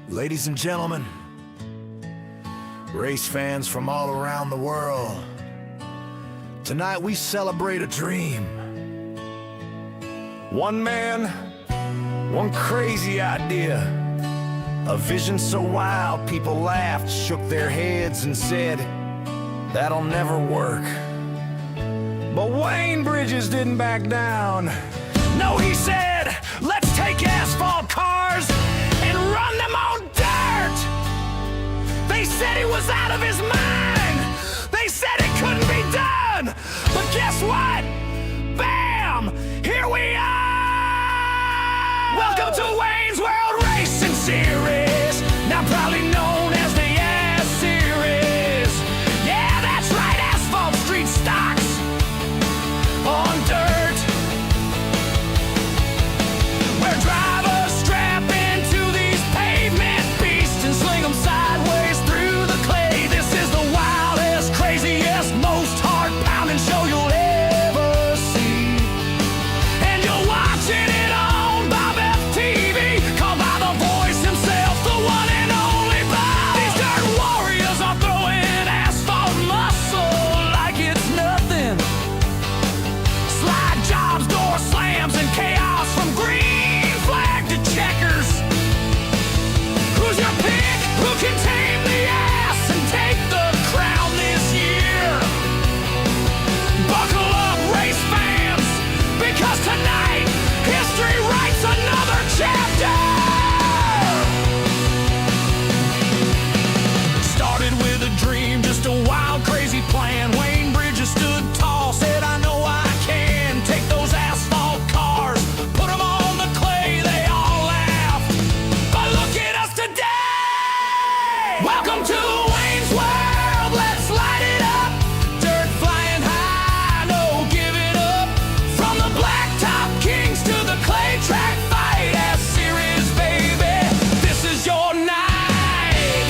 Ladies and gentlemen, race fans from all around the world, tonight we celebrate a dream. One man, one crazy idea, a vision so wild people laughed, shook their heads and said, that'll never work. But Wayne Bridges didn't back down. No, he said, let's take asphalt cars and run them on dirt. They said he was out of his mind. They said it couldn't be done. But guess what? Bam! Here we are! Welcome to Wayne's World Racing Series, now proudly known as the S Series. Yeah, that's right, asphalt street stocks on dirt, where drivers strap into these pavement beasts and sling them sideways through the clay. This is the wildest, craziest, most heart-pounding show you'll ever see. And you're watching it on BobbethTV, called by the voice himself, the one and only Bob. These dirt warriors are throwing asphalt muscle like it's nothing. Slide jobs, door slams, and chaos from green flag to checkers. Who's your pick? Who can tame the ass and take the crown this year? Buckle up, race fans, because tonight history writes another chapter. Started with a dream, just a wild, crazy plan. Wayne Bridges stood tall, said, I know I can take those asphalt cars, put them on the clay. They all laugh, but look at us today. Welcome to Wayne's World, let's light it up. Dirt flying high, no giving up. From the blacktop kings to the clay track fight, S Series, baby, this is your night.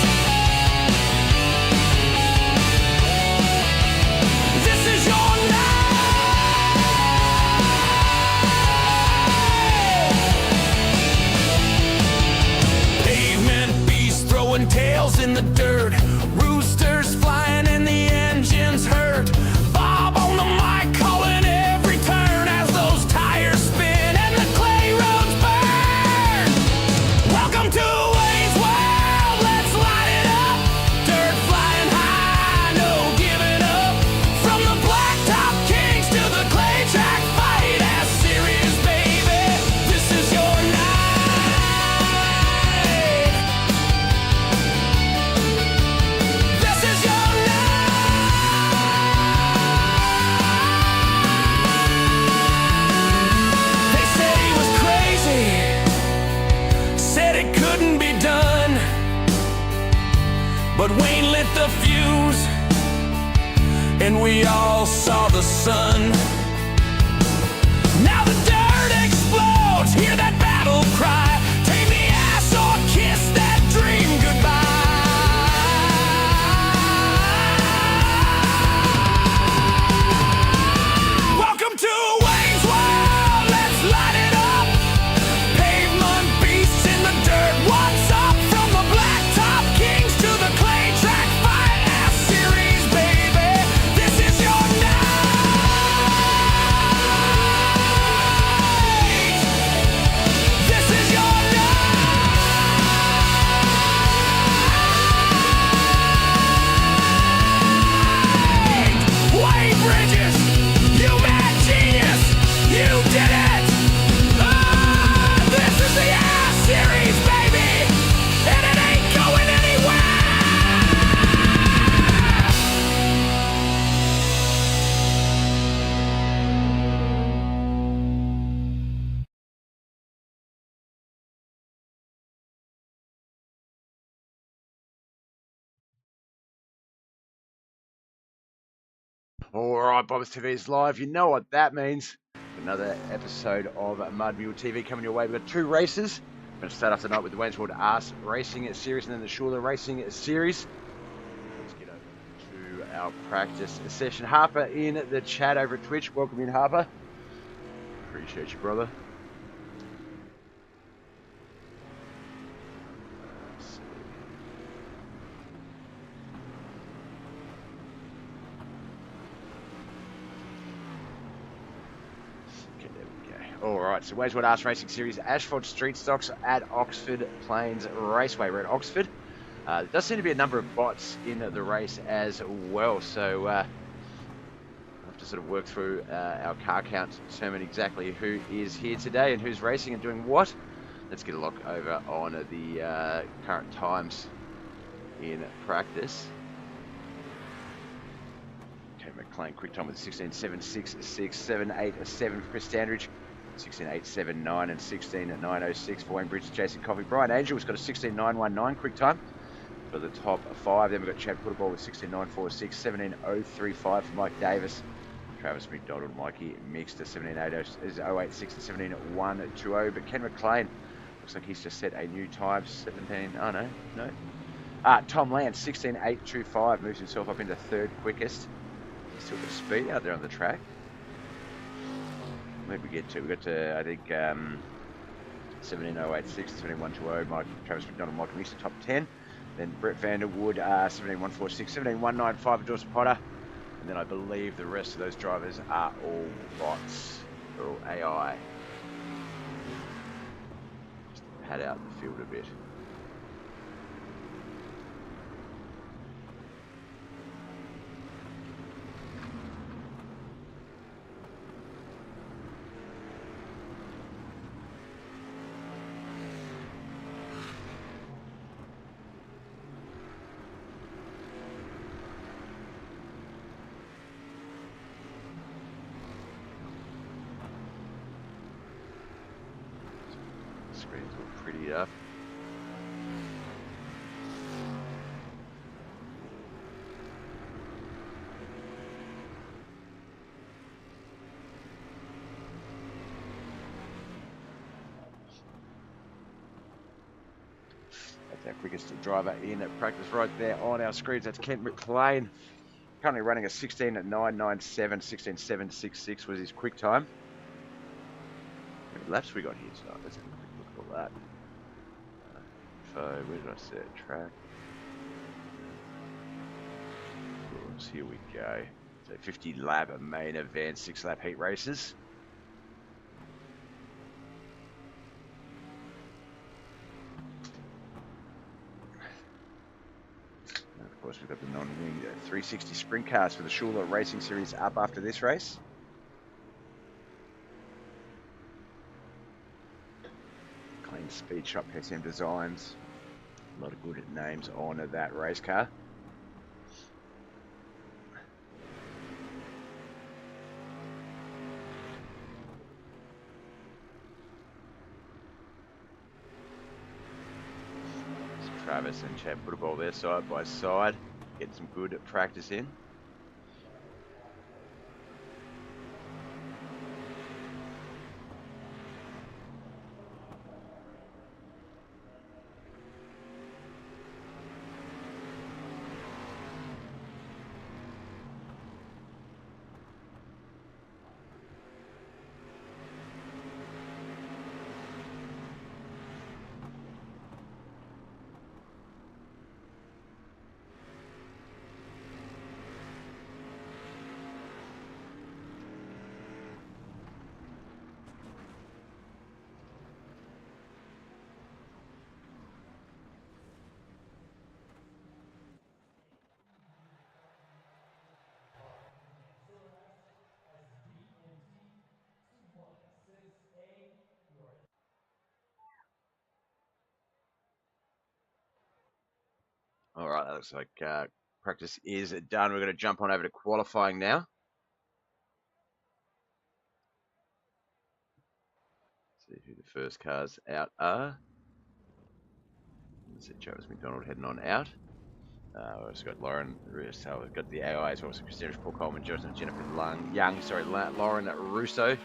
This is your night. Pavement beasts throwing tails in the dirt, roosters flying and the engines hurt. Bob on the mic calling every turn as those tires spin and the clay roads burn. Welcome to Wayne's World, let's light it up. Dirt flying high, no giving up. From the blacktop kings to the clay track fight, S Series, baby, this is your night. This is your night. They said he was crazy, said it couldn't be done, but Wayne lit the fuse and we all saw the sun. Now the dirt explodes, hear that battle cry. Take the ass or kiss that dream goodbye. Welcome to Wayne's World, let's light it up. Pavement beasts in the dirt, what's up? From the blacktop kings to the clay track fight, S Series, baby, this is your night. This is your night. Wayne Bridges, you mad genius, you did it. This is the S Series, baby, and it ain't going anywhere. Alright, BobbethTV is live. You know what that means. Another episode of Mud Mule TV coming your way. We've got two races. We're going to start off tonight with the Wayne's World Racing Series and then the Shuler Racing Series. Let's get over to our practice session. Harper in the chat over at Twitch. Welcome in, Harper. Appreciate you, brother. All right, so where's what Arse Racing Series Asphalt Street Stocks at Oxford Plains Raceway. We're at Oxford. There does seem to be a number of bots in the race as well, so we'll have to sort of work through our car count to determine exactly who is here today and who's racing and doing what. Let's get a look over on the current times in practice. Okay, McLean quick time with 16.766, 7.87 for Chris Standridge, 16.879 and 16.906 for Wayne Bridge, Jason Coffey. Brian Angel's got a 16.919 quick time for the top 5. Then we've got Chad Putterball with 16.946, 17.035 for Mike Davis. Travis McDonald, Mikey mixed to 17.086 and 17.120. But Ken McLean looks like he's just set a new time, 17. Oh no. Tom Lance, 16.825, moves himself up into third quickest. He's still got speed out there on the track. Where did we get to? We got to, I think, 17.086, 17.120. Travis McDonald, Michael Mixer, top 10. Then Brett Vanderwood, 17.146, 17.195 for Dawson Potter. And then I believe the rest of those drivers are all bots. They're all AI. Just to pad out the field a bit. Screens all prettied up. That's our quickest driver in practice right there on our screens. That's Kent McLean. Currently running a 16.997, 16.766 was his quick time. How many laps we got here tonight? Let's have a quick look at all that. So, where did I set track? Course, here we go. So 50 lap main event, 6 lap heat races. And of course, we've got the non-winged 360 sprint cars for the Shuler Racing Series up after this race. Clean Speed Shop, SM Designs. A lot of good names on that race car. Travis and Chad Putterball there side by side, getting some good practice in. All right, that looks like practice is done. We're going to jump on over to qualifying now. See who the first cars out are. Let's see Travis McDonald heading on out. We've also got Lauren, so we've got the AI as well. So Christina, Paul Coleman, Jonathan, Jennifer Lauren Russo.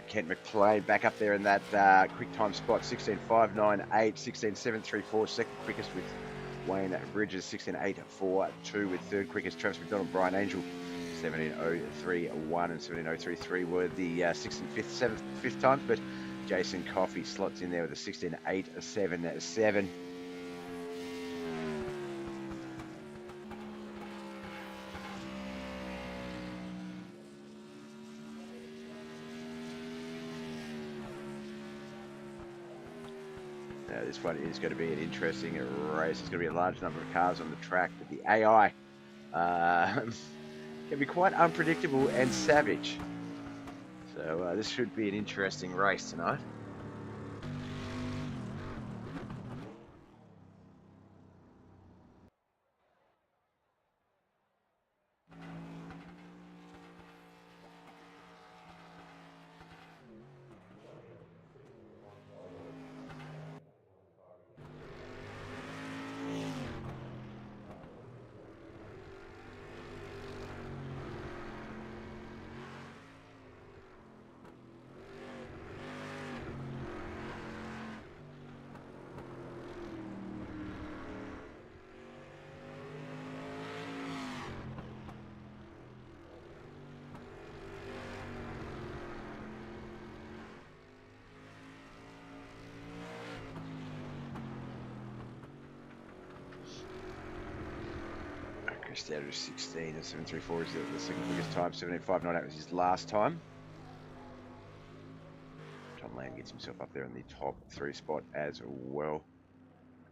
Kent McLean back up there in that quick time spot, 16.598, 16.734, second quickest with Wayne Bridges, 16.842 with third quickest. Travis McDonald, Brian Angel, 17.031 and 17.033 were the 6th and 5th times, but Jason Coffey slots in there with a 16.877. Now, this one is going to be an interesting race. There's going to be a large number of cars on the track, but the AI can be quite unpredictable and savage. So this should be an interesting race tonight. Standard of 16 and 734 is the second quickest time. 17.598 was his last time. Tom Lamb gets himself up there in the top 3 spot as well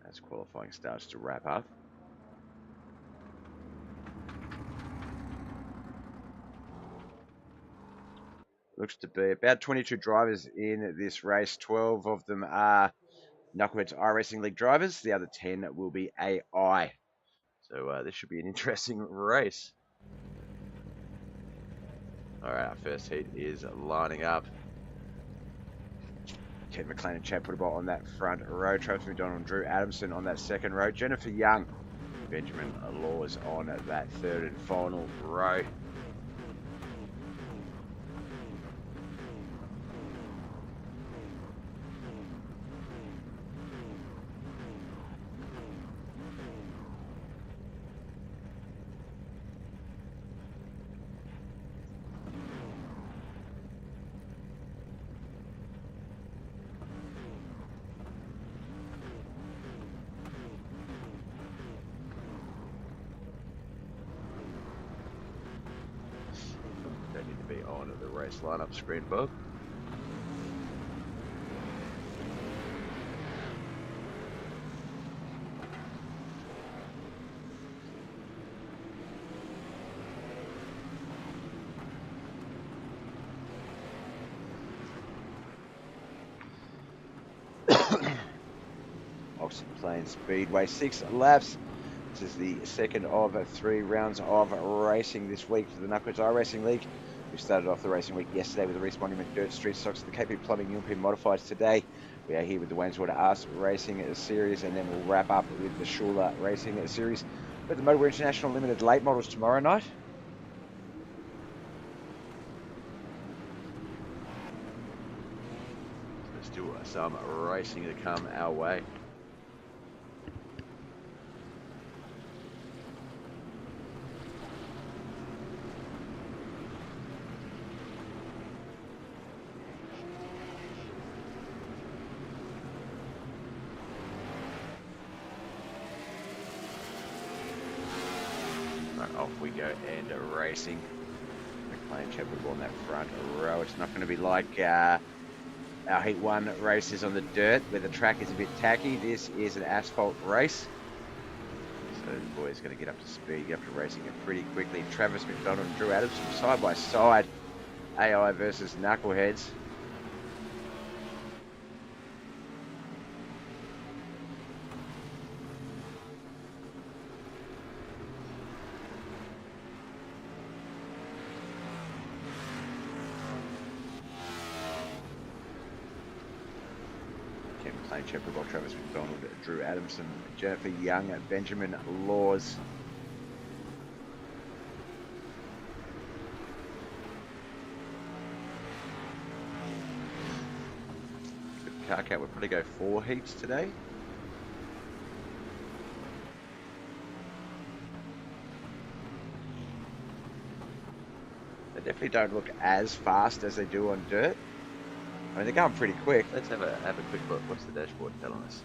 as qualifying starts to wrap up. Looks to be about 22 drivers in this race. 12 of them are Knuckleheadz iRacing League drivers. The other 10 will be AI. So this should be an interesting race. All right, our first heat is lining up. Kent McLean and Chad Puttable on that front row. Travis McDonald and Drew Adamson on that second row. Jennifer Young, Benjamin Laws on that third and final row. On the race lineup screen, Bob. Oxford Plains Speedway, 6 laps. This is the second of 3 rounds of racing this week for the Knuckleheadz iRacing League. We started off the racing week yesterday with the Reese Monument Dirt Street Stocks, the KP Plumbing UMP Modifieds. Today we are here with the Wayneswater Arse Racing Series, and then we'll wrap up with the Shuler Racing Series. But the Motorway International Limited late models tomorrow night. There's still some racing to come our way. Off we go and racing. McLean Chapel on that front row. It's not going to be like our Heat 1 races on the dirt where the track is a bit tacky. This is an asphalt race. So the boys going to get up to speed, get up to racing it pretty quickly. Travis McDonald and Drew Adamson side by side. AI versus Knuckleheadz. McLean, Chepperbock, Travis McDonald, Drew Adamson, Jennifer Young, Benjamin Laws. car count, we'll probably go 4 heats today. They definitely don't look as fast as they do on dirt. I mean, they're going pretty quick. Let's have a quick look. What's the dashboard telling us?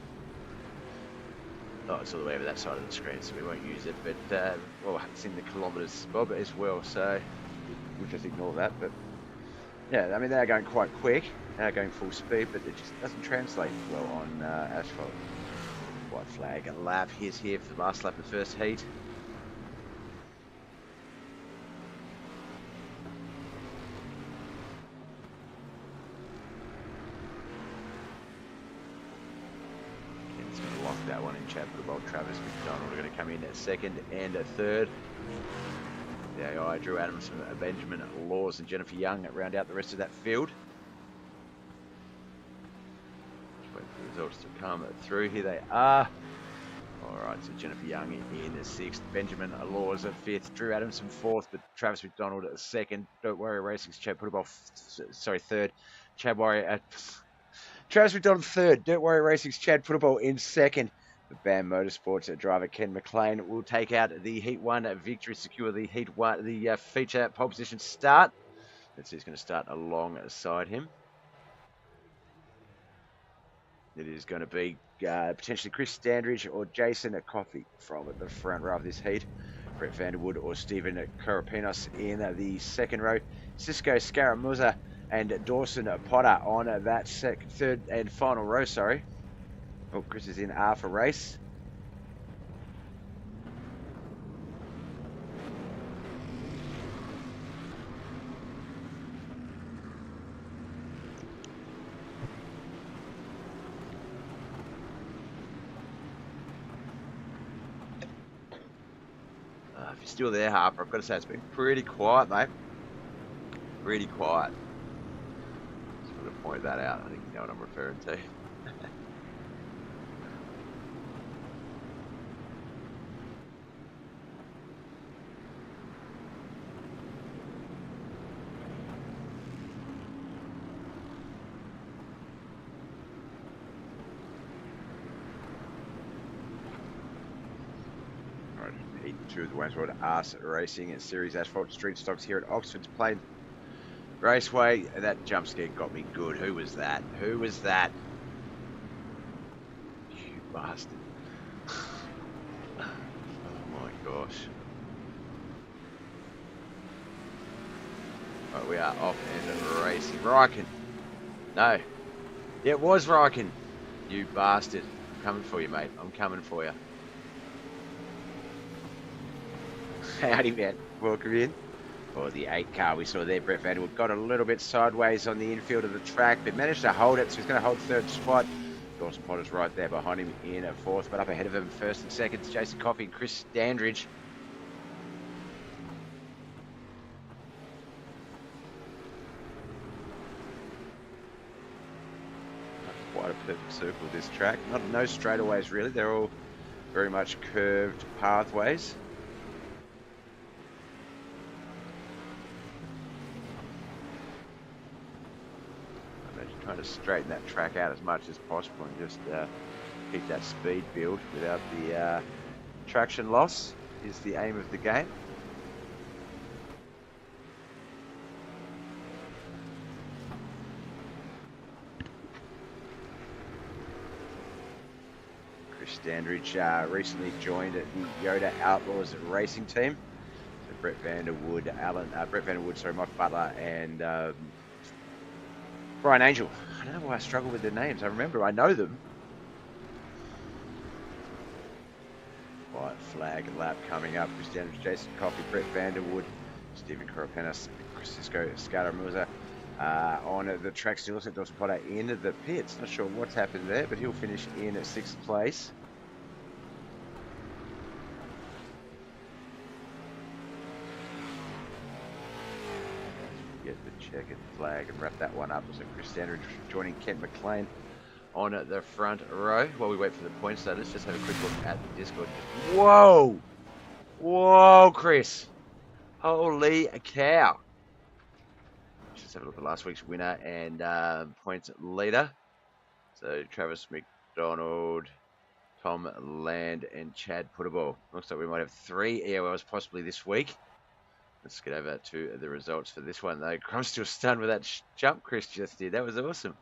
Oh, it's all the way over that side of the screen, so we won't use it. But, well, it's in the kilometres, Bob, as well, so we'll just ignore that. But, yeah, I mean, they're going quite quick. They're going full speed, but it just doesn't translate well on asphalt. White flag lap is here for the last lap of the first heat. That one in chat for the Travis McDonald are going to come in at second and a third. The AI, Drew Adams, Benjamin Laws and Jennifer Young round out the rest of that field. Just wait for the results to come through. Here they are. Alright, so Jennifer Young in sixth, Benjamin Laws at fifth, Drew Adams in fourth, but Travis McDonald at second. Don't worry, Racing's Chad Puttable, third. Chad Warrior at Travis McDonald third. Don't worry, Racing's Chad Puttable in second. But BAM Motorsports driver Ken McLean will take out the Heat 1 victory, secure the Heat 1, the feature pole position start. Let's see who's going to start alongside him. It is going to be potentially Chris Standridge or Jason Coffey from the front row of this heat. Brett Vanderwood or Stephen Karapinos in the second row. Cisco Scaramuza and Dawson Potter on that third and final row, sorry. Oh, Chris is in R for race. If you're still there, Harper, I've got to say it's been pretty quiet, mate. Pretty quiet. Just want to point that out. I think you know what I'm referring to. Two of the Wayne's World Arse Racing and Series Asphalt Street Stocks here at Oxford's Plain Raceway. That jump scare got me good. Who was that? Who was that? You bastard. Oh my gosh. Right, we are off and racing. Ryken. No. Yeah, it was Ryken. You bastard. I'm coming for you, mate. I'm coming for you. Howdy, man. Welcome in. For the 8 car we saw there, Brett Vanderwood got a little bit sideways on the infield of the track, but managed to hold it, so he's going to hold third spot. Dawson Potter's right there behind him in fourth, but up ahead of him first and second, Jason Coffey and Chris Standridge. Quite a perfect circle, this track. No straightaways, really. They're all very much curved pathways. Trying to straighten that track out as much as possible and just keep that speed build without the traction loss is the aim of the game. Chris Standridge recently joined the Yoda Outlaws racing team. So Brett Vanderwood, Mike Butler and Brian Angel. I don't know why I struggle with their names. I remember, I know them. White flag lap coming up. Chris Standridge, Jason Coffey, Brett Vanderwood, Stephen Koropenis, Cisco Scaramuza on the track. Still looks like Dawson Potter in the pits. Not sure what's happened there, but he'll finish in 6th place. Get the checkered flag and wrap that one up. So Chris Standridge joining Kent McLean on the front row. While we wait for the points, though, let's just have a quick look at the Discord. Whoa! Whoa, Chris! Holy cow! Let's just have a look at last week's winner and points leader. So Travis McDonald, Tom Land, and Chad Puttable. Looks like we might have 3 EOLs possibly this week. Let's get over to the results for this one, though. I'm still stunned with that jump Chris just did. That was awesome.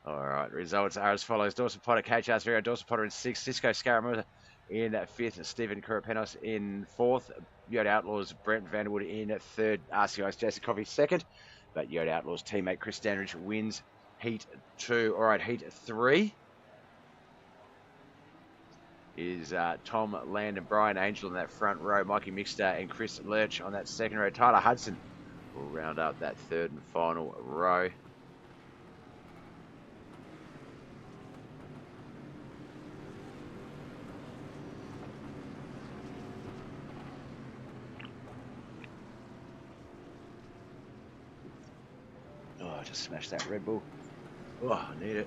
All right, results are as follows. Dawson Potter, KHR's Vero, Dawson Potter in 6th, Cisco Scaramouche in 5th, Stephen Kurapenos in 4th, Yoda Outlaws, Brent Vanderwood in 3rd, RCI's Jason Coffey 2nd, but Yoda Outlaws teammate Chris Standridge wins Heat 2. All right, Heat 3 is Tom Land and Brian Angel in that front row, Mikey Mixter and Chris Lurch on that second row. Tyler Hudson will round up that 3rd and final row. Oh, I just smashed that Red Bull. Oh, I need it.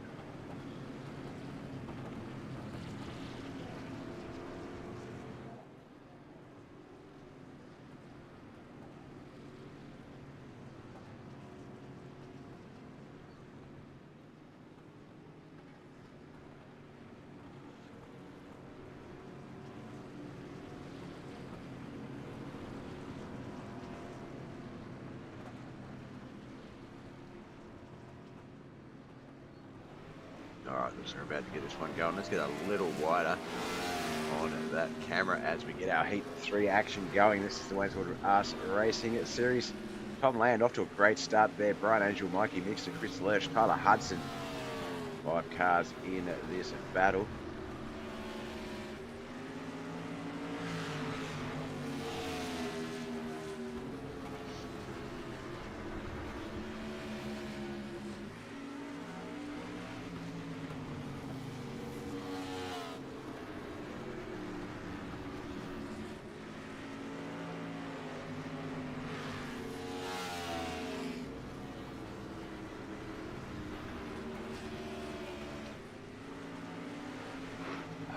Alright, looks like we're about to get this one going. Let's get a little wider on that camera as we get our Heat 3 action going. This is the Wayneswood iRacing series. Tom Land off to a great start there. Brian Angel, Mikey Mixter, Chris Lurch, Tyler Hudson. 5 cars in this battle.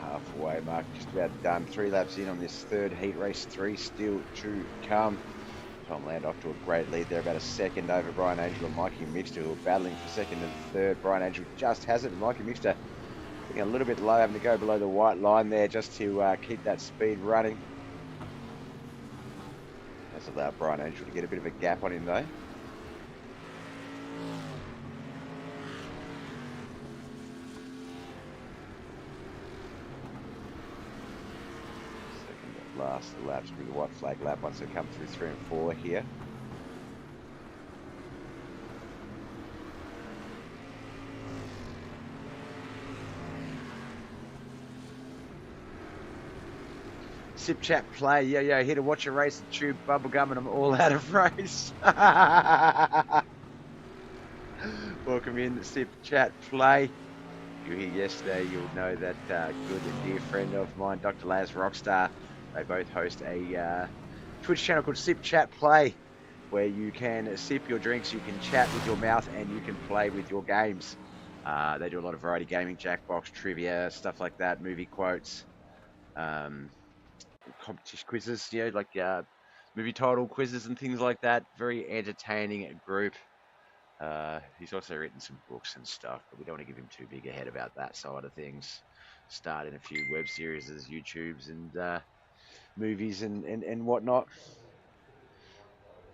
Halfway mark, just about done. 3 laps in on this 3rd heat, race 3 still to come. Tom Land off to a great lead there, about a second over Brian Angel and Mikey Mixter, who are battling for 2nd and 3rd. Brian Angel just has it, and Mikey Mixter getting a little bit low, having to go below the white line there just to keep that speed running. That's allowed Brian Angel to get a bit of a gap on him though. Last laps through the white flag lap once they come through 3 and 4 here. Sip chat play, yo, here to watch a race, tube bubblegum, and I'm all out of race. Welcome in, Sip chat play. If you were here yesterday, you'll know that good and dear friend of mine, Dr. Laz Rockstar. They both host a Twitch channel called Sip Chat Play, where you can sip your drinks, you can chat with your mouth, and you can play with your games. They do a lot of variety gaming, Jackbox, trivia, stuff like that, movie quotes, competition quizzes, like movie title quizzes and things like that. Very entertaining group. He's also written some books and stuff, but we don't want to give him too big a head about that side of things. Starred in a few web series, YouTubes, and movies and whatnot.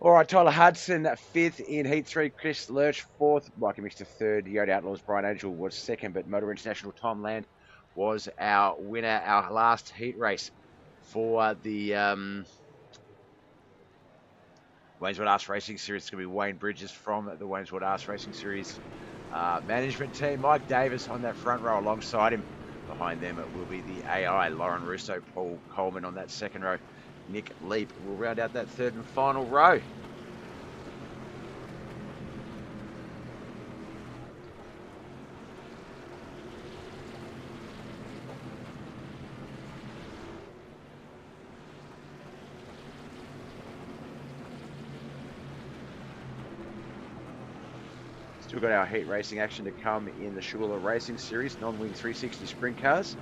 All right, Tyler Hudson 5th in Heat 3, Chris Lurch 4th, Mikey Mixter 3rd, Yoda Outlaws Brian Angel was 2nd, but Motor International Tom Land was our winner, our last heat race for the Wayneswood Arse Racing Series. It's going to be Wayne Bridges from the Wayneswood Arse Racing Series management team. Mike Davis on that front row alongside him. Behind them will be the AI, Lauren Russo, Paul Coleman on that second row. Nick Leap will round out that 3rd and final row. Still got our heat racing action to come in the Shuler Racing Series, non-wing 360 sprint cars.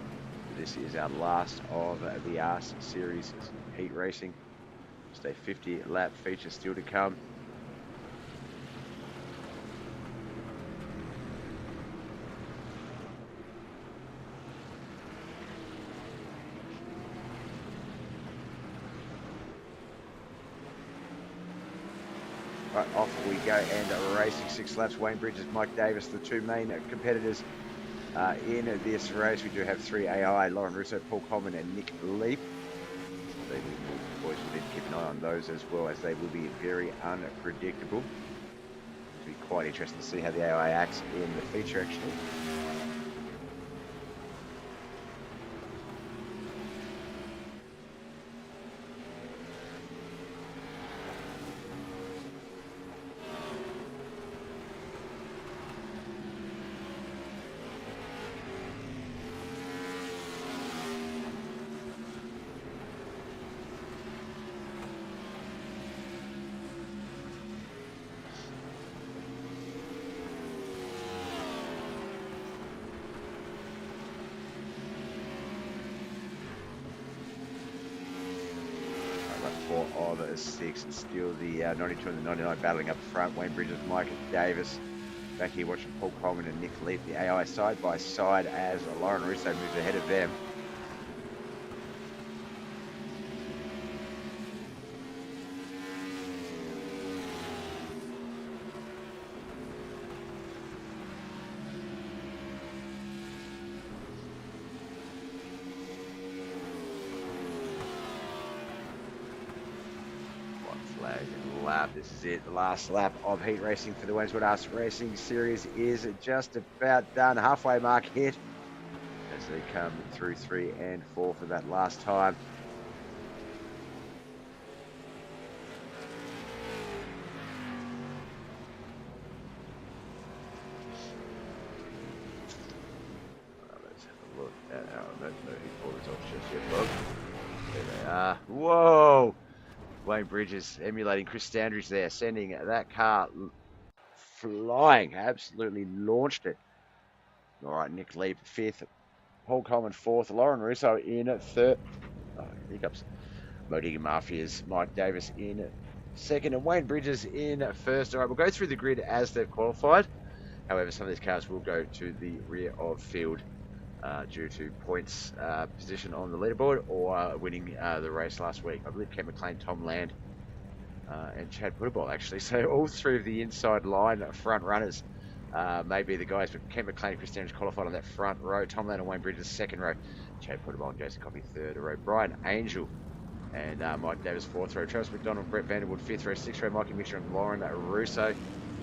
This is our last of the Arse Series heat racing. Just a 50 lap feature still to come. Right, off we go and racing 6 laps. Wayne Bridges, Mike Davis, the two main competitors in this race. We do have 3 AI, Lauren Russo, Paul Coleman and Nick Leap. So the boys will need to keep an eye on those as well, as they will be very unpredictable. It'll be quite interesting to see how the AI acts in the feature actually. Of 6, and still the 92 and the 99 battling up front. Wayne Bridges, Mike Davis. Back here watching Paul Coleman and Nick Leap, the AI side by side as Lauren Russo moves ahead of them. Lap. This is it. The last lap of heat racing for the Wainswood Arts Racing Series is just about done. Halfway mark hit as they come through 3 and 4 for that last time. Let's have a look at our no heat results just yet, Bob. There they are. Whoa! Wayne Bridges emulating Chris Standridge there, sending that car flying, absolutely launched it. All right, Nick Leap 5th, Paul Coleman 4th, Lauren Russo in 3rd. Oh, hiccups. Modigan Mafia's Mike Davis in 2nd, and Wayne Bridges in 1st. All right, we'll go through the grid as they've qualified. However, some of these cars will go to the rear of field due to points position on the leaderboard or winning the race last week. I believe Kent McLean, Tom Land and Chad Puterball actually. So all 3 of the inside line front runners may be the guys, but Kent McLean and Chris Standridge qualified on that front row. Tom Land and Wayne Bridges 2nd row. Chad Puterball and Jason Coffey 3rd row. Brian Angel and Mike Davis 4th row. Travis McDonald, Brett Vanderwood 5th row. 6th row, Mikey Mixer and Lauren Russo.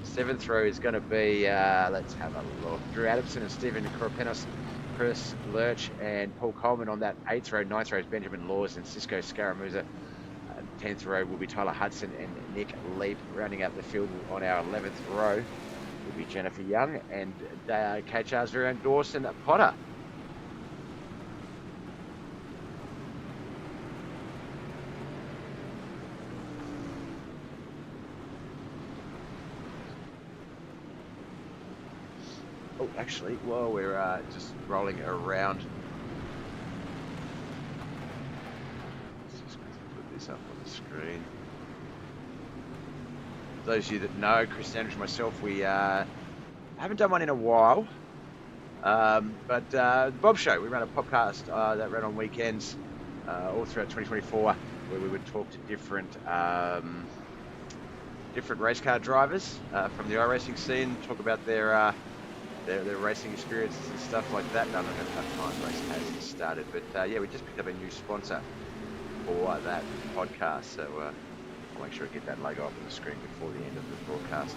7th row is going to be, let's have a look, Drew Adamson and Stephen Koropenos, Chris Lurch and Paul Coleman on that 8th row. 9th row is Benjamin Laws and Cisco Scaramuza. 10th row will be Tyler Hudson and Nick Leap. Rounding out the field on our 11th row will be Jennifer Young and KHR's very own Dawson Potter. Oh, actually, while we're just rolling around, let's just put this up on the screen. Those of you that know, Chris Sanders and myself, we haven't done one in a while, but the Bob Show, we ran a podcast that ran on weekends all throughout 2024, where we would talk to different race car drivers from the iRacing scene, talk about their racing experiences and stuff like that. No, I don't have enough time. Race hasn't started, but yeah, we just picked up a new sponsor for that podcast, so I'll make sure I get that logo up on the screen before the end of the broadcast.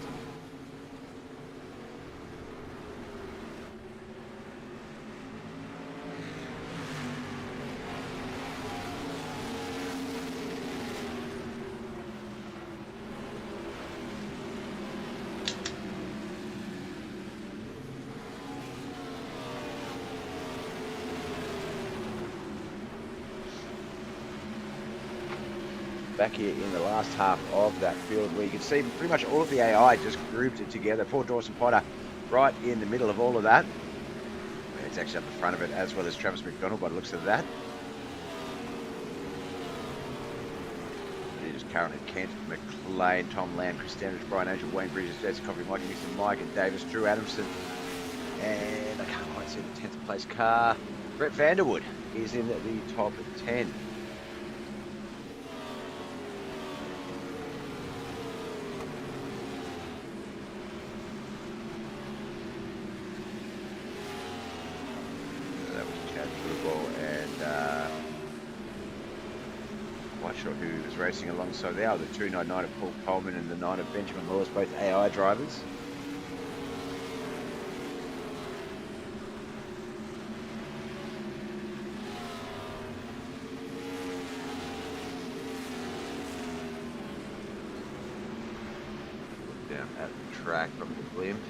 Back here in the last half of that field, where you can see pretty much all of the AI just grouped it together. Poor Dawson Potter right in the middle of all of that. It's actually up the front of it, as well as Travis McDonald by the looks of that. It is currently Kent McLean, Tom Lamb, Chris Standridge, Brian Angel, Wayne Bridges, Jason Coffey, Mikey Mixon, Mike and Davis, Drew Adamson, and I can't quite see the 10th place car. Brett Vanderwood is in the top 10. Quite sure who was racing alongside there. The 299 of Paul Coleman and the 9 of Benjamin Lewis, both AI drivers. Look down at the track from the blimp.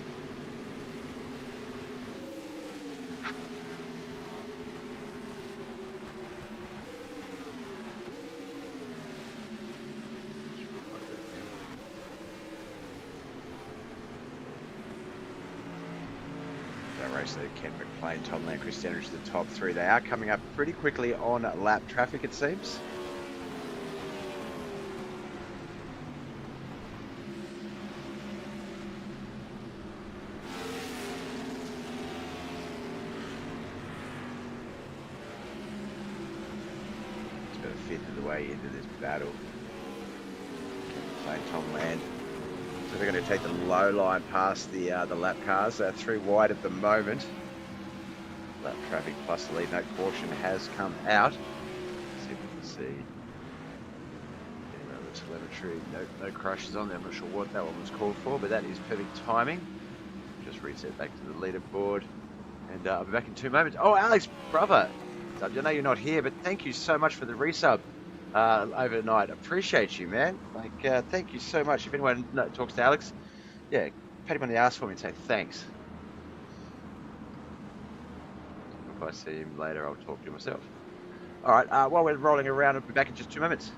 Race there, Ken McLean, Tom Land, Chris Standridge to the top three. They are coming up pretty quickly on lap traffic, it seems. It's about a fifth of the way into this battle. Ken McLean, Tom Land. So they're going to take the low line past the lap cars. They're through wide at the moment. Lap traffic plus the lead. No caution has come out. Let's see if we can see. The telemetry. No crashes on there. I'm not sure what that one was called for, but that is perfect timing. Just reset back to the leaderboard. And I'll be back in 2 moments. Oh, Alex, brother. I know you're not here, but thank you so much for the resub. Overnight. Appreciate you, man. Like, thank you so much. If anyone talks to Alex, yeah, pat him on the ass for me and say thanks. If I see him later, I'll talk to him myself. All right, while we're rolling around, I'll be back in just 2 moments.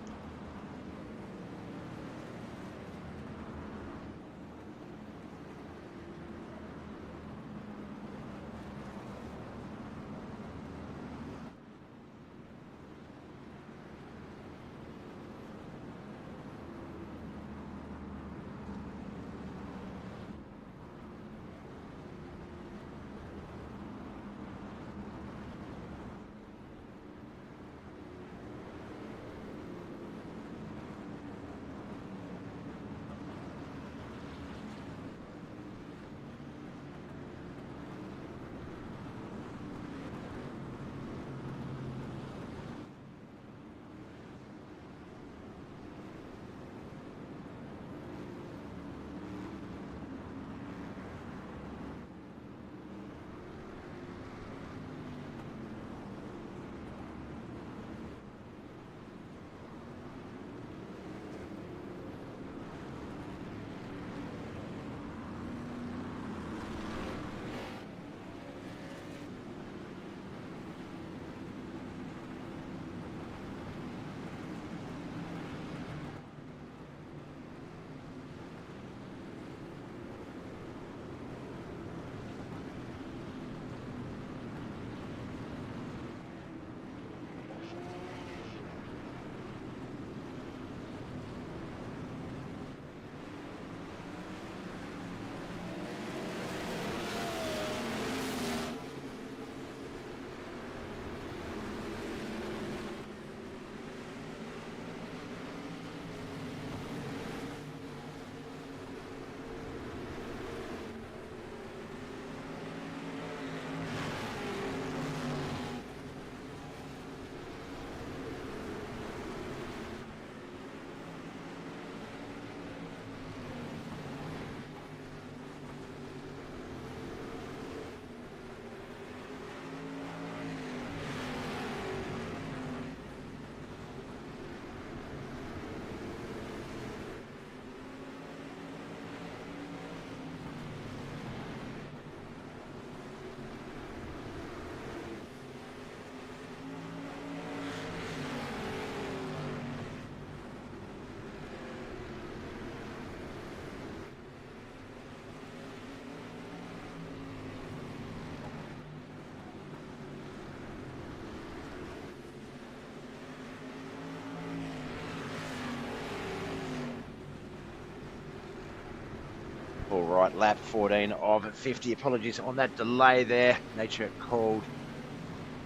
All right, lap 14 of 50. Apologies on that delay there. Nature called.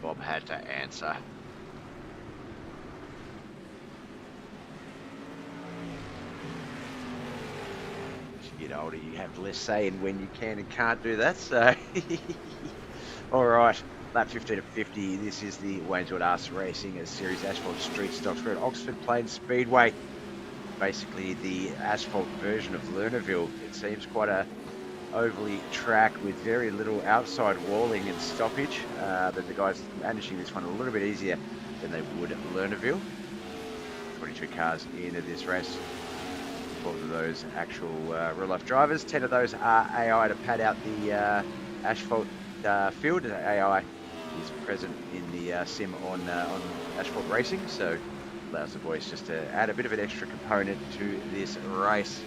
Bob had to answer. As you get older, you have less say in when you can and can't do that. So, all right, lap 15 of 50. This is the Wayneswood iRacing Series Asphalt Street Stocks. We're at Oxford Plains Speedway. Basically the asphalt version of Lernerville. It seems quite a overly track with very little outside walling and stoppage, but the guys managing this one a little bit easier than they would at Lernerville. 22 cars into this race. 12 of those actual real-life drivers. 10 of those are AI to pad out the asphalt field. AI is present in the sim on asphalt racing, so allows the boys just to add a bit of an extra component to this race.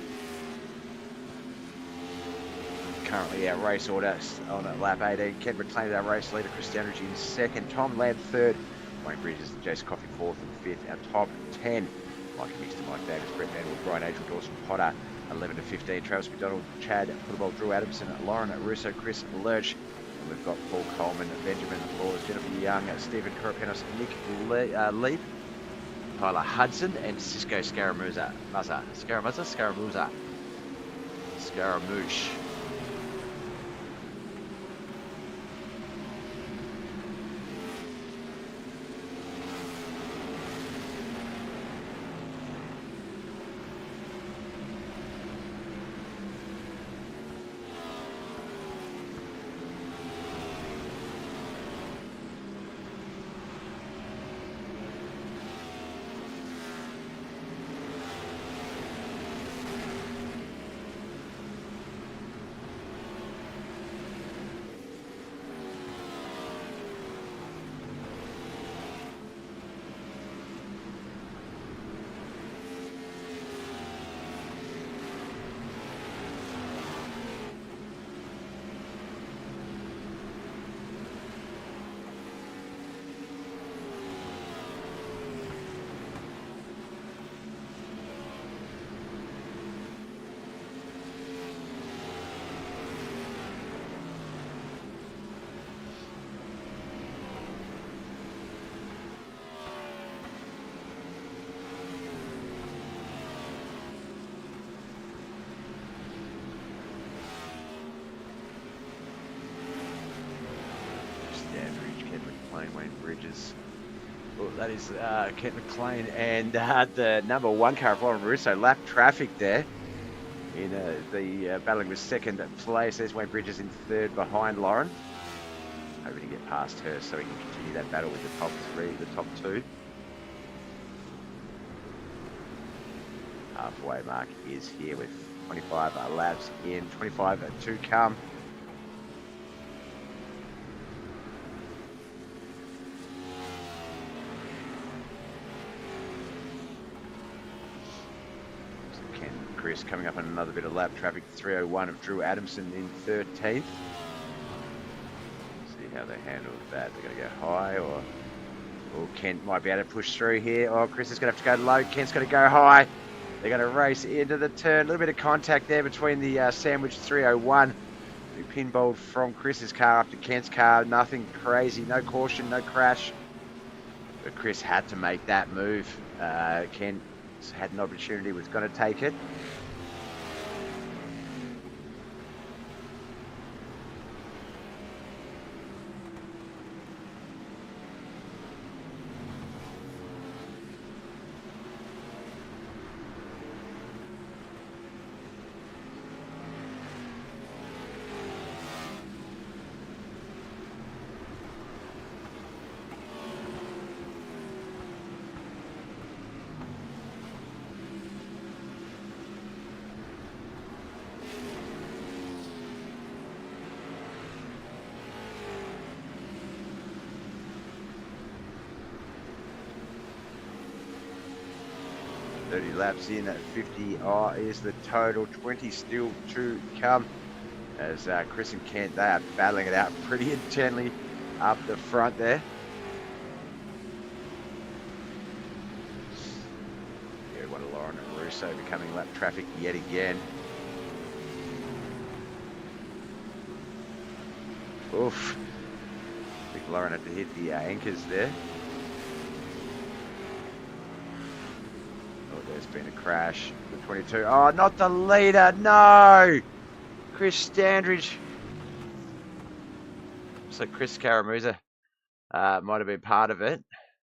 Currently our race order on lap 18. Kent McLean our race leader, Chris Standridge in second, Tom Lamb third, Wayne Bridges and Jason Coffey fourth and fifth. Our top 10, Mike Mixter, Mike Davis, Brett Mandel, Brian Angel, Dawson Potter, 11 to 15, Travis McDonald, Chad Puddable, Drew Adamson, Lauren Russo, Chris Lurch. And we've got Paul Coleman, Benjamin Laws, Jennifer Young, Stephen Koropenos, Nick Leap, Tyler Hudson, and Cisco Scaramouche. Wayne Bridges. Well, that is Kent McLean and the number one car of Lauren Russo. Lap traffic there in the battling with second place. There's Wayne Bridges in third behind Lauren. Hoping to get past her so he can continue that battle with the top three, the top two. Halfway mark is here with 25 laps in, 25 to come. Chris coming up on another bit of lap traffic. 301 of Drew Adamson in 13th. See how they handle that. They're going to go high, or Kent might be able to push through here. Oh, Chris is going to have to go low. Kent's going to go high. They're going to race into the turn. A little bit of contact there between the sandwich 301. Big pinball from Chris's car up to Kent's car. Nothing crazy. No caution, no crash. But Chris had to make that move. Kent had an opportunity, was going to take it. Laps in at 50 is the total. 20 still to come as Chris and Kent, they are battling it out pretty intently up the front there. Yeah, one of Lauren and Russo becoming lap traffic yet again. Oof. I think Lauren had to hit the anchors there. There's been a crash. The 22. Oh, not the leader. No. Chris Standridge. So Chris Caramuza might have been part of it.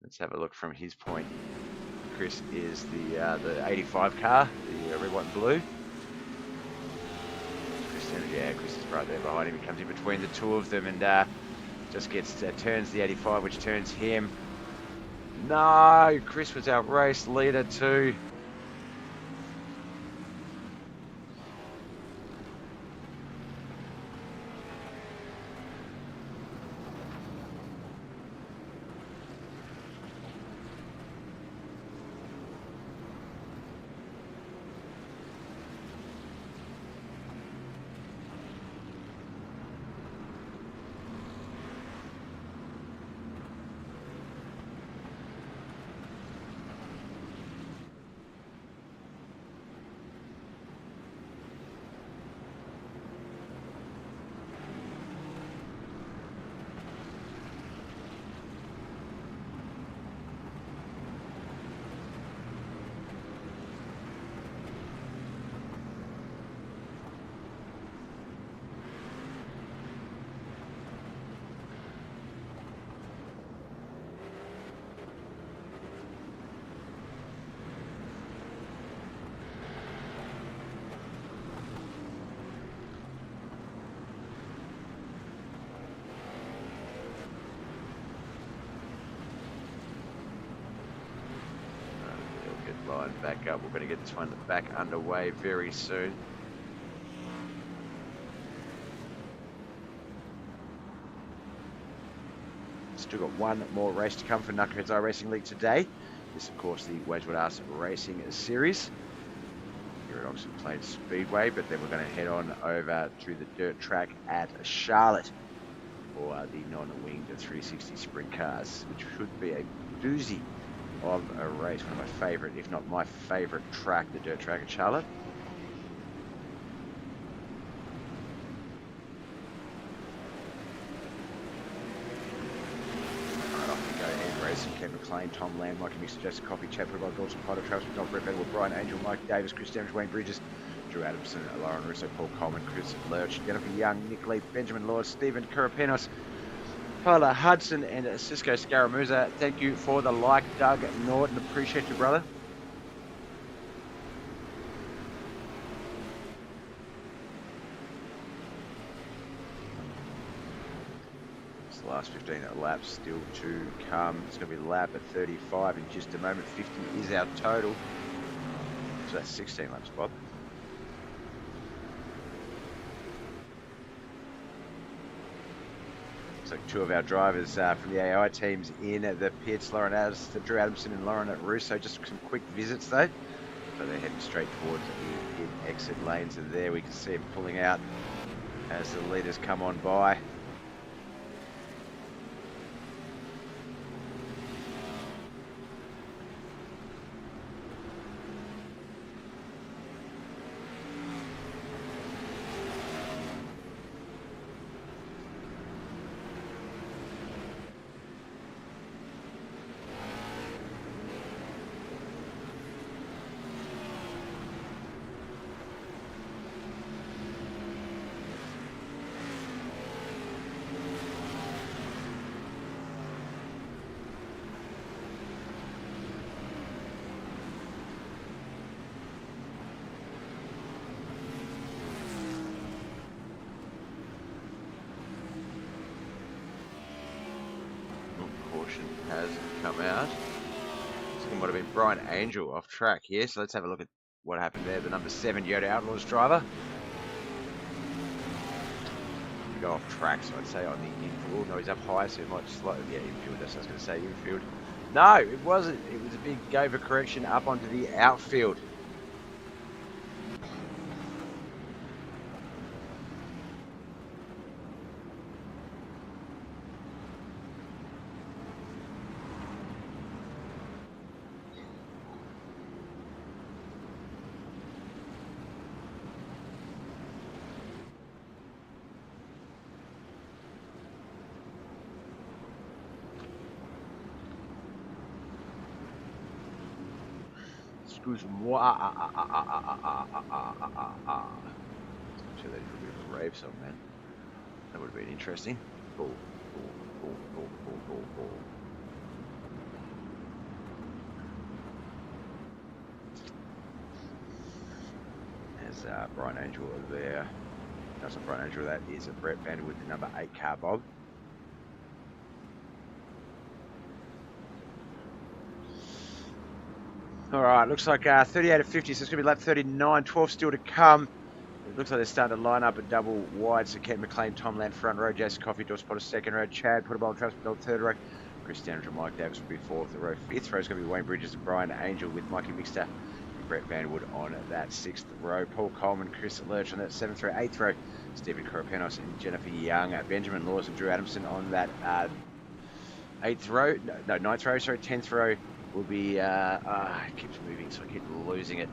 Let's have a look from his point. Chris is the 85 car, the red, white and blue. Chris is right there behind him. He comes in between the two of them and just turns the 85, which turns him. No, Chris was our race leader too. Line back up. We're going to get this one back underway very soon. Still got one more race to come for Knuckleheadz iRacing League today. This, of course, the Wedgwood Arse Racing Series here at Oxford Plains Speedway. But then we're going to head on over to the dirt track at Charlotte for the non-winged 360 sprint cars, which should be a doozy of a race. One of my favourite, if not my favourite track, the dirt track at Charlotte. Right, off we go. iRacing, Kevin McLean, Tom Lamb, Mike Mixer, Joseph Coffey, Chad Pribble, Dawson Potter, Travis McDonald, Brett Edward, Brian Angel, Mike Davis, Chris Damage, Wayne Bridges, Drew Adamson, Lauren Russo, Paul Coleman, Chris Lurch, Jennifer Young, Nick Lee, Benjamin Lord, Stephen Karapenos, Paula Hudson and Cisco Scaramuza. Thank you for the like, Doug Norton. Appreciate you, brother. It's the last 15 laps still to come. It's going to be lap at 35 in just a moment. 50 is our total. So that's 16 laps, Bob. So two of our drivers from the AI teams in the pits, Drew Adamson and Lauren Russo. Just some quick visits though. So they're heading straight towards the exit lanes, and there we can see them pulling out as the leaders come on by. Has come out. So it might have been Brian Angel off track here. So let's have a look at what happened there. The number 7 Yoda Outlaws driver. We go off track, so I'd say on the infield. No, he's up high, so he might slightly. Yeah, infield. That's what I was going to say. Infield. No, it wasn't. It was a big overcorrection up onto the outfield. Excuse-moi. I'm sure they did a bit of a rave song, man. That would have been interesting. Cool. There's Brian Angel there. That's not Brian Angel, that is a Brett Vanderwood, the number 8 car, Bob. All right, looks like 38 of 50, so it's going to be lap 39, 12 still to come. It looks like they're starting to line up a double wide. So Kent McLean, Tom Land front row, Jason Coffey, Dawes Potter second row, Chad Putterball, Transport third row, Chris Standridge and Mike Davis will be fourth row. Fifth row is going to be Wayne Bridges and Brian Angel with Mikey Mixter and Brett Vanderwood on that sixth row. Paul Coleman, Chris Lurch on that seventh row. Eighth row, Stephen Koropenos and Jennifer Young, Benjamin Laws and Drew Adamson on that ninth row. Sorry, 10th row will be, it keeps moving, so I keep losing it.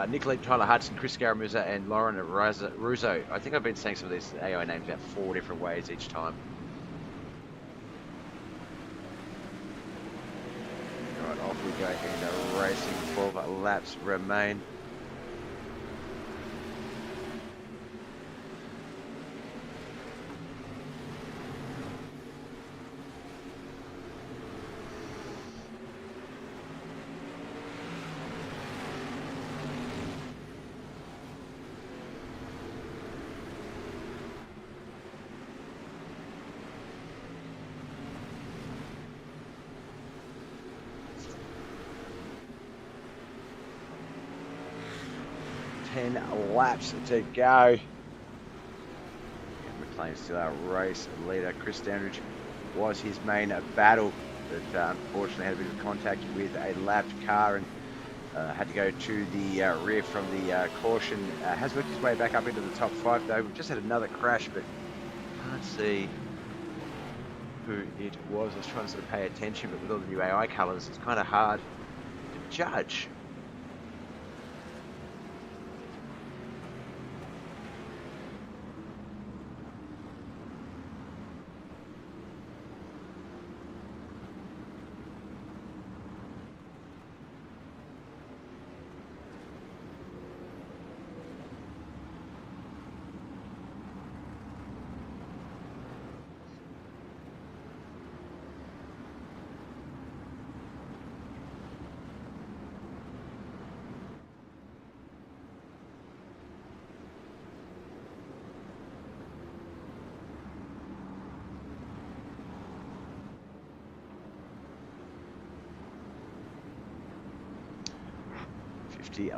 Nick Leap, Tyler Hudson, Chris Scaramuza, and Lauren Russo. I think I've been saying some of these AI names about 4 different ways each time. Alright, off we go, and racing. 12 laps remain. Laps to go. McLean still our race leader. Chris Standridge was his main battle, but unfortunately had a bit of contact with a lapped car and had to go to the rear from the caution. Has worked his way back up into the top 5 though. We've just had another crash, but can't see who it was. I was trying to sort of pay attention, but with all the new AI colours, it's kind of hard to judge.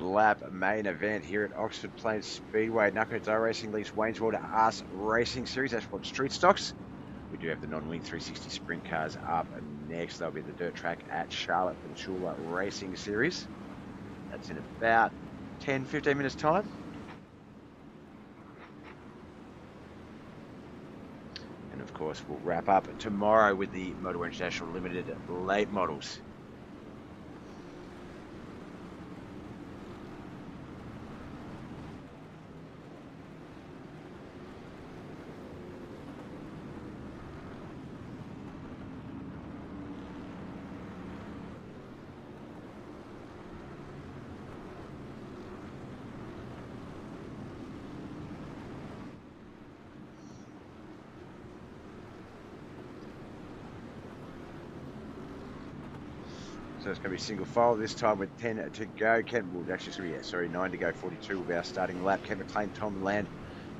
Lap main event here at Oxford Plains Speedway. Knuckleheadz iRacing leads Wayneswater Arse Racing Series. Asphalt Street Stocks. We do have the non-wing 360 sprint cars up next. They'll be at the dirt track at Charlotte for the Shuler Racing Series. That's in about 10-15 minutes time. And of course we'll wrap up tomorrow with the Motorway International Limited late models. So it's going to be single file this time with 10 to go. Kent will actually, 9 to go. 42 will be our starting lap. Kent McLean, Tom Land,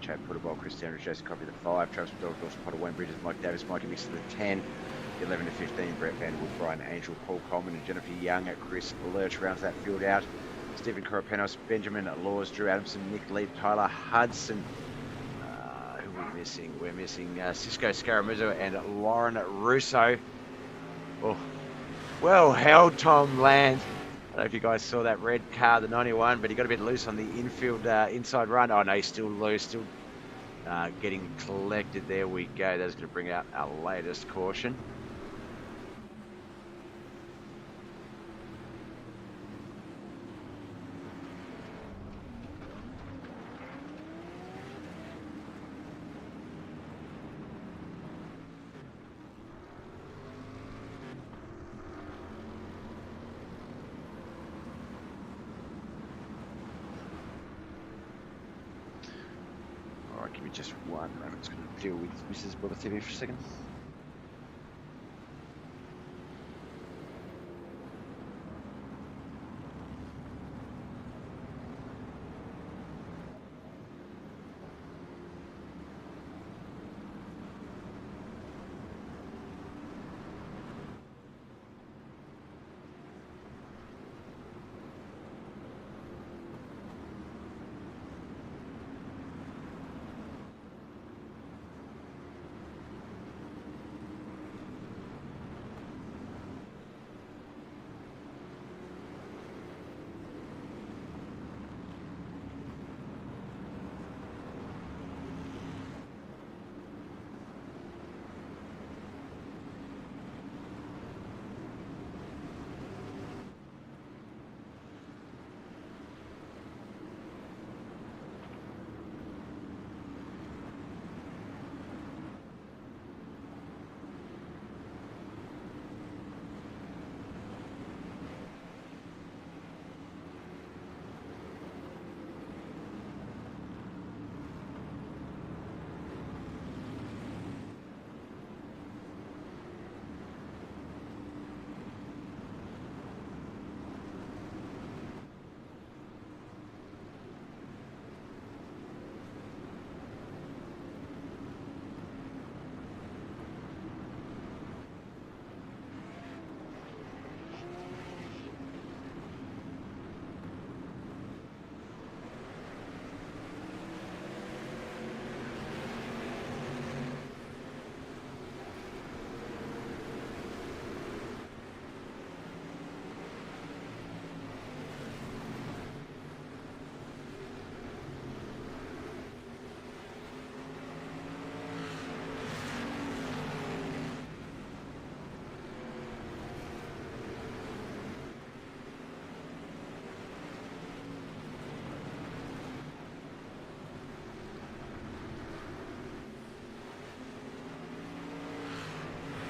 Chad Putterball, Chris Standridge, Jason Coffey the 5, Transport Dog, Dawson Potter, Wayne Bridges, Mike Davis, Mikey Mixer the 10, 11 to 15, Brett Vanderwood, Brian Angel, Paul Coleman, and Jennifer Young. Chris Lurch rounds that field out. Stephen Koropenos, Benjamin Laws, Drew Adamson, Nick Leap, Tyler Hudson. Who are we missing? We're missing Cisco Scaramuzzo and Lauren Russo. Oh. Well held, Tom Land. I don't know if you guys saw that red car, the 91, but he got a bit loose on the infield inside run. Oh no, he's still loose, still getting collected. There we go. That's going to bring out our latest caution. just one moment. I'm just going to deal with Mrs. BobbethTV for a second.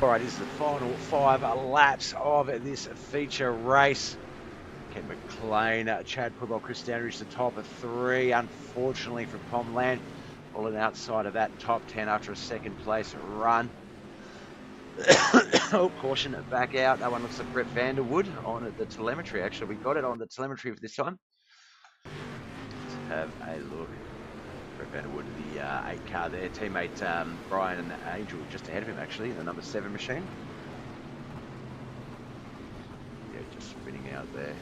All right, this is the final 5 laps of this feature race. Ken McLean, Chad Pudwell, Chris Standridge, the top of 3, unfortunately for Tom Land, falling outside of that top 10 after a second place run. Oh, caution back out. That one looks like Brett Vanderwood on the telemetry. Actually, we got it on the telemetry for this time. Let's have a look. Brett Vanderwood, the 8 car there. Teammate Brian and Angel just ahead of him, actually, the number 7 machine. Yeah, just spinning out there.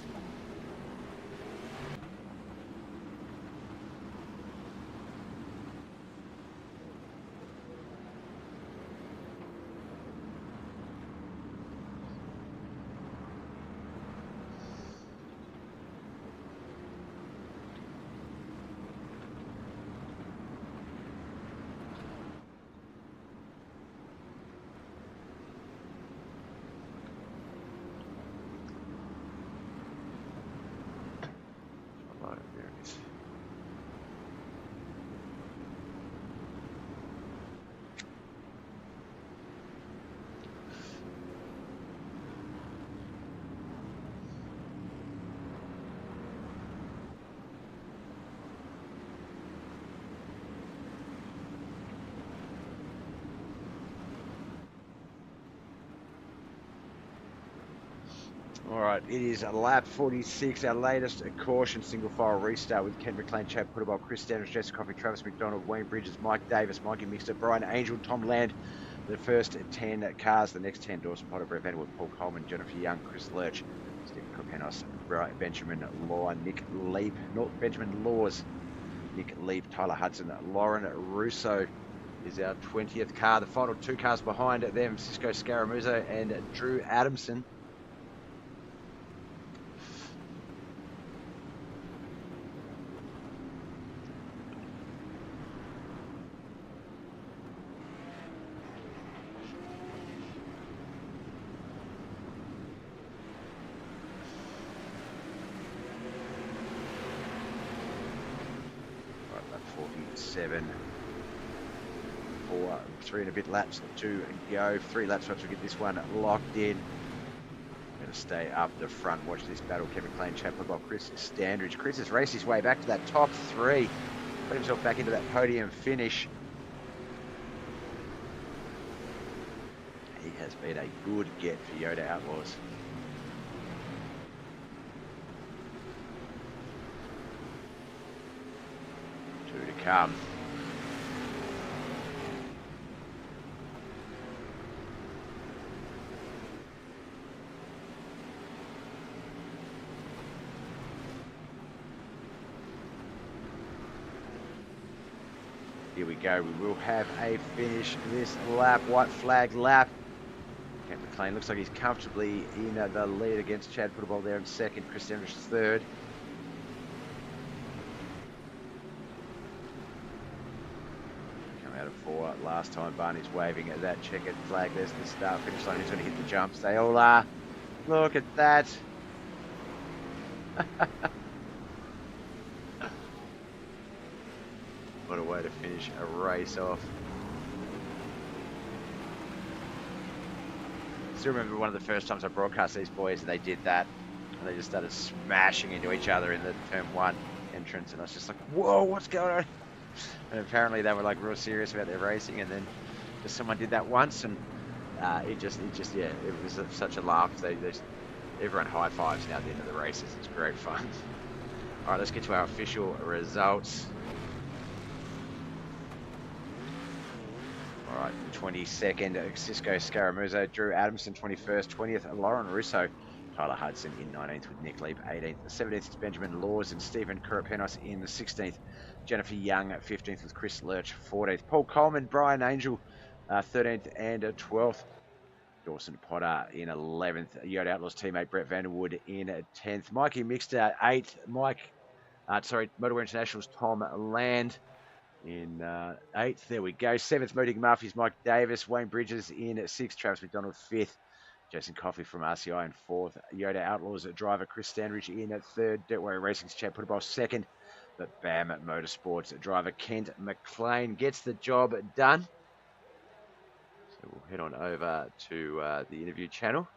There it is. All right, it is lap 46, our latest caution single file restart with Ken McLean, Chad Putterball, Chris Standridge, Jessica Coffey, Travis McDonald, Wayne Bridges, Mike Davis, Mikey Mixer, Brian Angel, Tom Land. The first 10 cars, the next 10, Dawson Potter, Brett Vanderwood, Paul Coleman, Jennifer Young, Chris Lurch, Stephen Kopenos, Benjamin Law, Nick Leap, Benjamin Laws, Nick Leap, Tyler Hudson, Lauren Russo is our 20th car. The final 2 cars behind them, Cisco Scaramuza and Drew Adamson. Right, lap 47. 3 and a bit laps to go. 3 laps once we get this one locked in. Going to stay up the front. Watch this battle. Kevin McLean, Chad Pudwell, Chris Standridge. Chris has raced his way back to that top 3. Put himself back into that podium finish. He has been a good get for Yoda Outlaws. Two to come. Here we go. We will have a finish this lap. White flag lap. Kent McLean looks like he's comfortably in the lead against Chad Puttable there in second. Chris Enrich third. Come out of four last time. Barney's waving at that checkered flag. There's the start finish line. He's going to hit the jumps. They all are. Look at that. What a way to finish a race off. I still remember one of the first times I broadcast these boys and they did that. And they just started smashing into each other in the turn one entrance. And I was just like, whoa, what's going on? And apparently they were like real serious about their racing. And then just someone did that once and it just, yeah, it was such a laugh. Everyone high fives now at the end of the races. It's great fun. All right, let's get to our official results. All right, 22nd, Cisco Scaramuzzo, Drew Adamson, 21st, 20th, Lauren Russo, Tyler Hudson in 19th with Nick Leap, 18th, 17th is Benjamin Laws and Stephen Kurapenos in the 16th, Jennifer Young, 15th with Chris Lurch, 14th, Paul Coleman, Brian Angel, 13th and 12th, Dawson Potter in 11th, Yoda Outlaws teammate Brett Vanderwood in 10th, Mikey Mixter, 8th, Motorwear International's Tom Land in 8th. There we go. 7th, Modig Murphy's Mike Davis. Wayne Bridges in 6th. Travis McDonald 5th. Jason Coffey from RCI in 4th. Yoda Outlaws driver Chris Standridge in 3rd. Dirt Warrior Racing's Chad Puttable 2nd. But BAM Motorsports driver Kent McLean gets the job done. So we'll head on over to the interview channel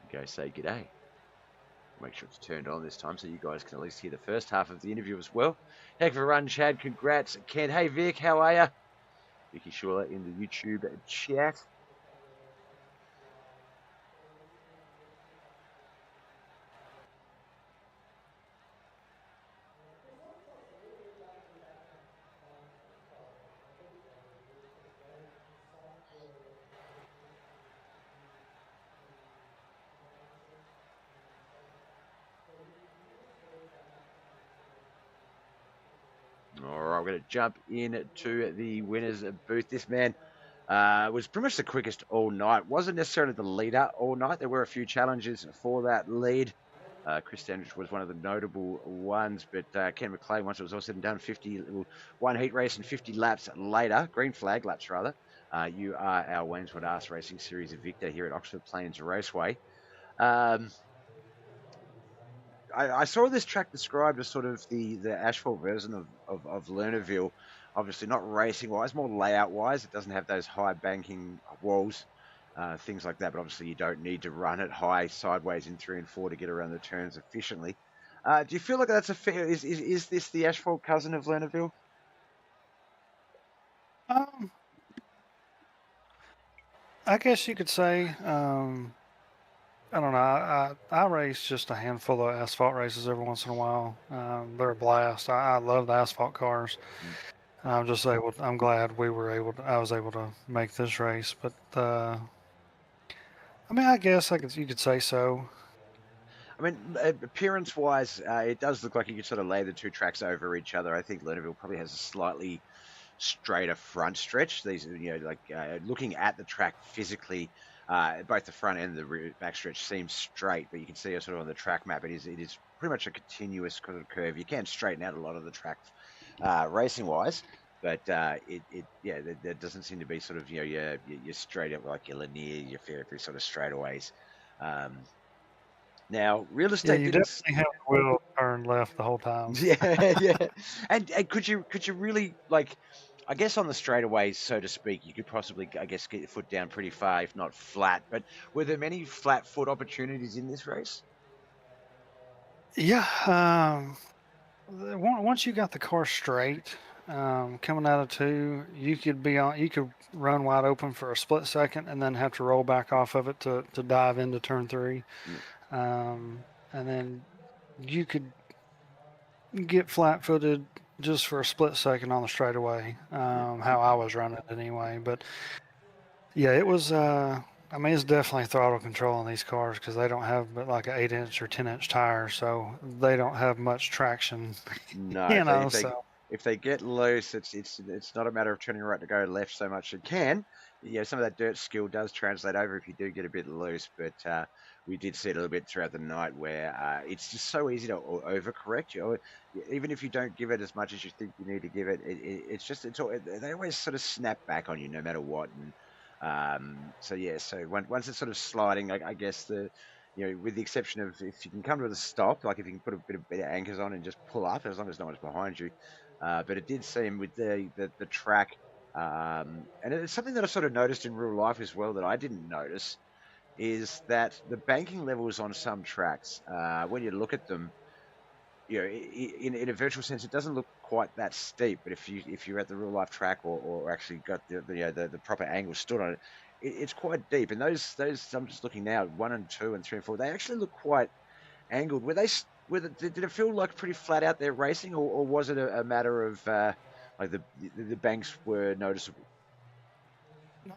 and go say g'day. Make sure it's turned on this time so you guys can at least hear the first half of the interview as well. Heck of a run, Chad. Congrats. Kent. Hey, Vic. How are you? Vicky Shuler in the YouTube chat. All right, we're going to jump into the winner's booth. This man was pretty much the quickest all night. Wasn't necessarily the leader all night. There were a few challenges for that lead. Chris Standridge was one of the notable ones, but Ken McLean, once it was all said and done, one heat race and 50 laps later, green flag laps rather, you are our Wayneswood Arse Racing Series victor here at Oxford Plains Raceway. I saw this track described as sort of the asphalt version of Lernerville. Obviously not racing-wise, more layout-wise. It doesn't have those high banking walls, things like that. But obviously you don't need to run it high sideways in 3 and 4 to get around the turns efficiently. Do you feel like that's a fair... Is this the asphalt cousin of Lernerville? I guess you could say... I don't know. I race just a handful of asphalt races every once in a while. They're a blast. I love the asphalt cars. I'm glad I was able to make this race. But I mean, I guess you could say so. I mean, appearance-wise, it does look like you could sort of lay the two tracks over each other. I think Lernerville probably has a slightly straighter front stretch. These, looking at the track physically. Both the front and the back stretch seem straight, but you can see sort of on the track map, it is pretty much a continuous kind of curve. You can straighten out a lot of the track racing-wise, but there doesn't seem to be sort of your straight up like your linear, your fair sort of straightaways. Now, real estate. Yeah, you definitely have the wheel turn left the whole time. Yeah. And could you really I guess on the straightaways, so to speak, you could possibly, get your foot down pretty far, if not flat. But were there many flat foot opportunities in this race? Yeah. Once you got the car straight, coming out of two, you could run wide open for a split second and then have to roll back off of it to dive into turn three. Mm. And then you could get flat footed just for a split second on the straightaway, how I was running it anyway. But yeah, it was, I mean, it's definitely throttle control on these cars because they don't have but like an 8-inch or 10-inch tire, so they don't have much traction, No, you know. So if they get loose, it's not a matter of turning right to go left so much. It can, some of that dirt skill does translate over if you do get a bit loose. But we did see it a little bit throughout the night where it's just so easy to overcorrect. Even if you don't give it as much as you think you need to give it, they always sort of snap back on you no matter what. And so yeah, so once it's sort of sliding, I guess with the exception of if you can come to a stop, like if you can put a bit of anchors on and just pull up, as long as no one's behind you. But it did seem with the track, and it's something that I sort of noticed in real life as well that I didn't notice, is that the banking levels on some tracks, when you look at them, in a virtual sense, it doesn't look quite that steep. But if you're at the real life track or actually got the proper angle stood on it, it's quite deep. And those I'm just looking now, 1 and 2 and 3 and 4, they actually look quite angled. Did it feel like pretty flat out there racing, or was it a matter of like the banks were noticeable?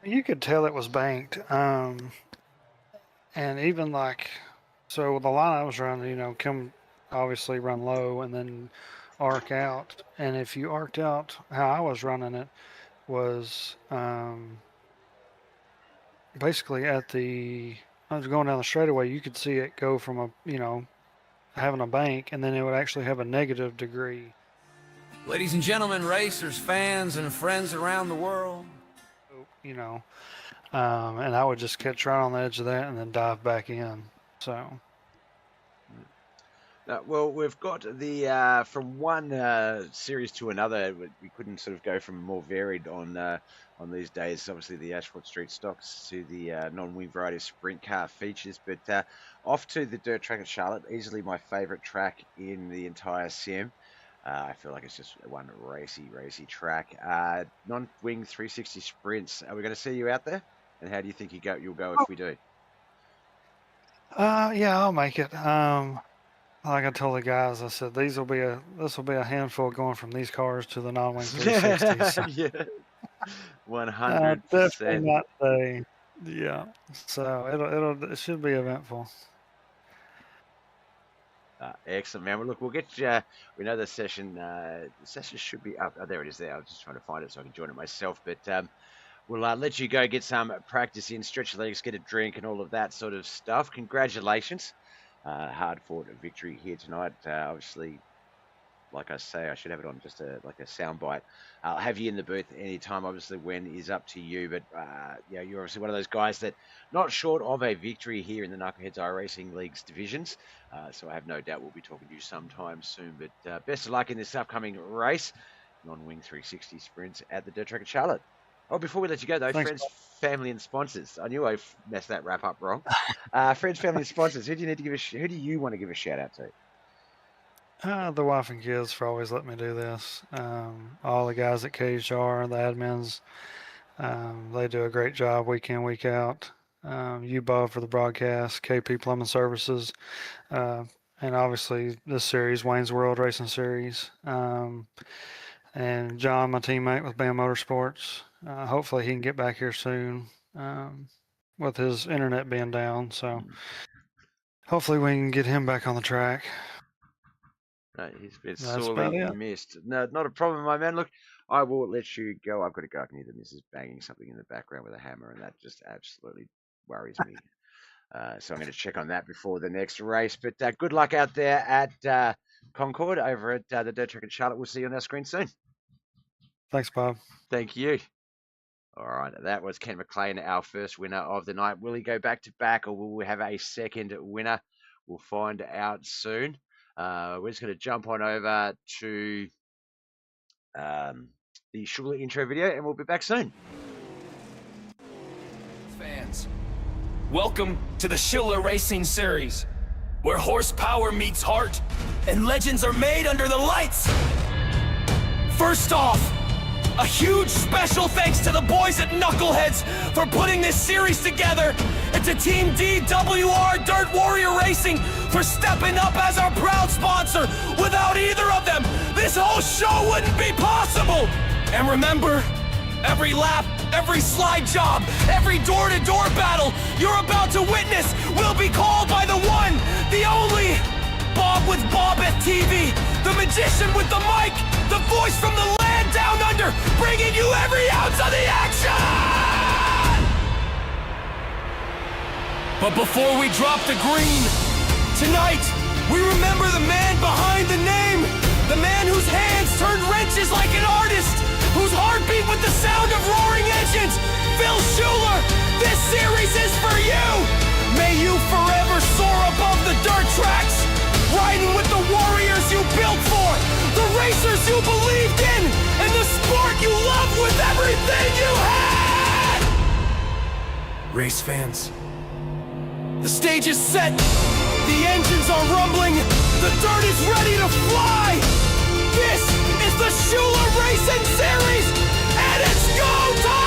you could tell it was banked. And even like, so the line I was running, come obviously run low and then arc out. And if you arced out how I was running it was basically I was going down the straightaway, you could see it go from having a bank, and then it would actually have a negative degree. Ladies and gentlemen, racers, fans, and friends around the world. You know, and I would just catch right on the edge of that and then dive back in. So. Well, we've got the from one series to another. We couldn't sort of go from more varied on these days. Obviously, the Asphalt Street stocks to the non-wing variety of sprint car features. But off to the dirt track at Charlotte, easily my favourite track in the entire sim. I feel like it's just one racy track. Non-wing 360 sprints. Are we going to see you out there? And how do you think you'll go if we do? Yeah, I'll make it. Like I told the guys, I said this will be a handful going from these cars to the non-wing 360s. Yeah, 100%. Definitely not today. Yeah, so it should be eventful. Excellent, man. Well, look, we'll get you. We know the session should be up. Oh, there it is. There. I was just trying to find it so I can join it myself. But we'll let you go get some practice in, stretch your legs, get a drink, and all of that sort of stuff. Congratulations. Hard-fought victory here tonight. Obviously, like I say, I should have it on just like a soundbite. I'll have you in the booth anytime. Obviously, when is up to you. But you're obviously one of those guys that not short of a victory here in the Knuckleheadz iRacing League's divisions. So I have no doubt we'll be talking to you sometime soon. But best of luck in this upcoming race, non-wing 360 sprints at the Dirt Track at Charlotte. Oh, before we let you go, though, Thanks, friends, Bob. family, and sponsors. I knew I messed that wrap up wrong. Friends, family, and sponsors. Who do you want to give a shout out to? The wife and kids for always letting me do this. All the guys at KHR, the admins, they do a great job week in, week out. You, Bob, for the broadcast, KP Plumbing Services, and obviously this series, Wayne's World Racing Series. And John, my teammate with BAM Motorsports. Hopefully he can get back here soon with his internet being down. So hopefully we can get him back on the track. He's been sorely missed. No, not a problem, my man. Look, I will let you go. I've got to go. I can hear the missus banging something in the background with a hammer, and that just absolutely worries me. So I'm going to check on that before the next race. But good luck out there at Concord over at the Dirt Track at Charlotte. We'll see you on our screen soon. Thanks, Bob. Thank you. All right, that was Ken McLean, our first winner of the night. Will he go back to back, or will we have a second winner? We'll find out soon. We're just going to jump on over to the Shuler intro video, and we'll be back soon. Fans, welcome to the Shuler Racing Series. where horsepower meets heart, and legends are made under the lights. First off, a huge special thanks to the boys at Knuckleheadz for putting this series together, and to Team DWR Dirt Warrior Racing for stepping up as our proud sponsor. Without either of them, this whole show wouldn't be possible. And remember, every lap, every slide job, every door-to-door battle you're about to witness will be called by the one, the only Bob with BobbethTV, the magician with the mic, the voice from the land down under, bringing you every ounce of the action! But before we drop the green, tonight, we remember the man behind the name, the man whose hands turned wrenches like an artist, whose heartbeat with the sound of roaring engines, Phil Shuler. This series is for you! May you forever soar above the dirt tracks, riding with the warriors you built for, the racers you believed in, and the sport you loved with everything you had! Race fans, the stage is set, the engines are rumbling, the dirt is ready to fly! This is the Shuler Racing Series, and it's go time!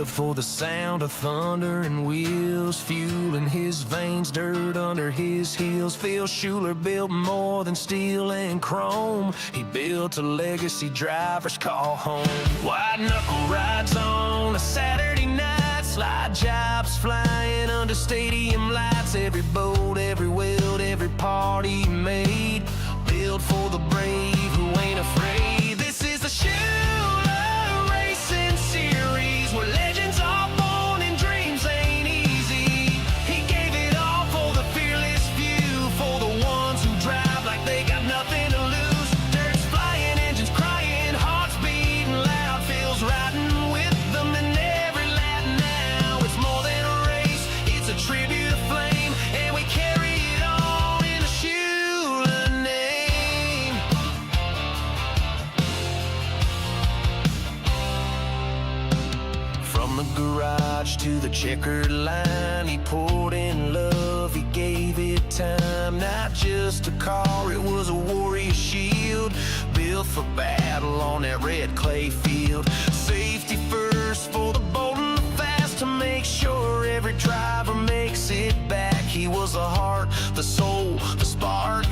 For the sound of thunder and wheels, fuel in his veins, dirt under his heels. Phil Shuler built more than steel and chrome. He built a legacy drivers call home. White knuckle rides on a Saturday night, slide jobs flying under stadium lights. Every boat, every weld, every part he made, built for the brave who ain't afraid. This is the Shuler Racing Series, where legends are born and dreams ain't easy. He gave it all for the fearless few, for the ones who drive like they got nothing to lose. Dirt's flying, engines crying, hearts beating loud, feels riding with them in every lap now. It's more than a race, it's a tribute to flame, and we carry it on in the Shuler name. From the garage to the checkered line, he poured in love, he gave it time. Not just a car, it was a warrior shield, built for battle on that red clay field. Safety first for the bold and the fast, to make sure every driver makes it back. He was the heart, the soul, the spark.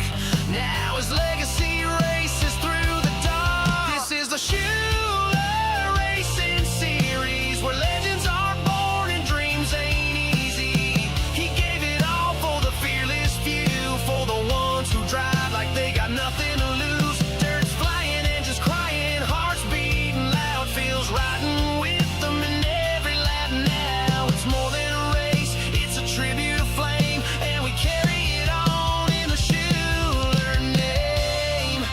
Now his legacy races through the dark. This is the Shuler Racing Series, where legends are born and dreams ain't easy. He gave it all for the fearless few, for the ones who drive like they got nothing to lose. Dirt's flying, engines crying, hearts beating loud, feels riding with them in every lap now. It's more than a race, it's a tribute to flame, and we carry it on in the Shuler name.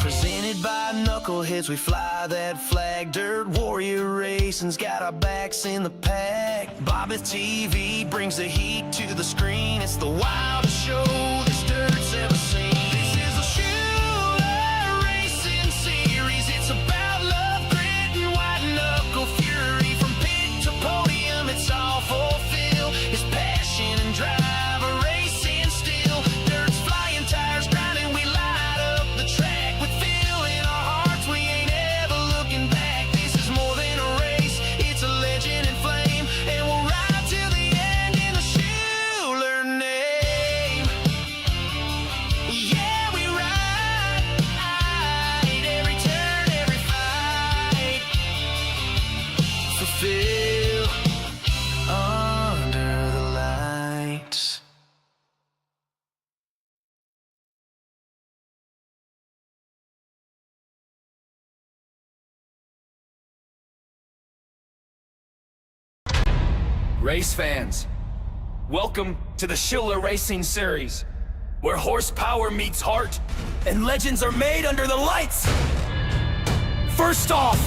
Presented by Knuckleheadz, we fly that flag. Dirt Warrior Racing's got our backs in the pack. BobbethTV brings the heat to the screen. It's the wildest show this dirt's ever seen. This is the Shuler Racing Series. It's about love, grit, and white knuckle fury. From pit to podium, it's all fulfilled. His passion and drive are racing still. Dirt's flying, tires grinding, we light up the track. With Phil in our hearts, we ain't ever looking back. This is more than a race, it's a legend in flame, and we'll ride till the end in the Shuler name. Yeah, we ride every turn, every fight, fulfill under the lights. Race fans, welcome to the Shuler Racing Series. where horsepower meets heart, and legends are made under the lights. First off,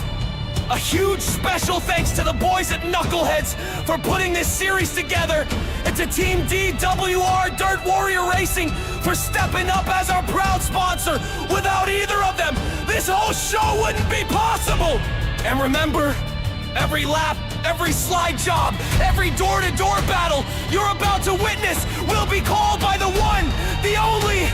a huge special thanks to the boys at Knuckleheadz for putting this series together, and to Team DWR Dirt Warrior Racing for stepping up as our proud sponsor. Without either of them, this whole show wouldn't be possible. And remember, every lap, every slide job, every door-to-door battle you're about to witness will be called by the one, the only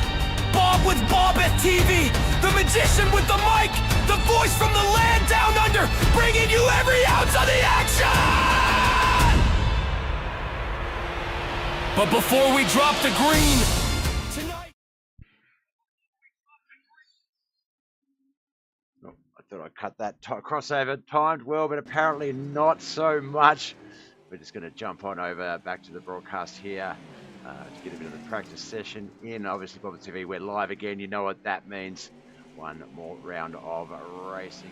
Bob with BobbethTV, the magician with the mic, the voice from the land down under, bringing you every ounce of the action! But before we drop the green, tonight... Oh, I thought I'd cut that crossover. Timed well, but apparently not so much. We're just going to jump on over back to the broadcast here to get a bit of the practice session in. Obviously, BobbethTV, we're live again. You know what that means. One more round of racing.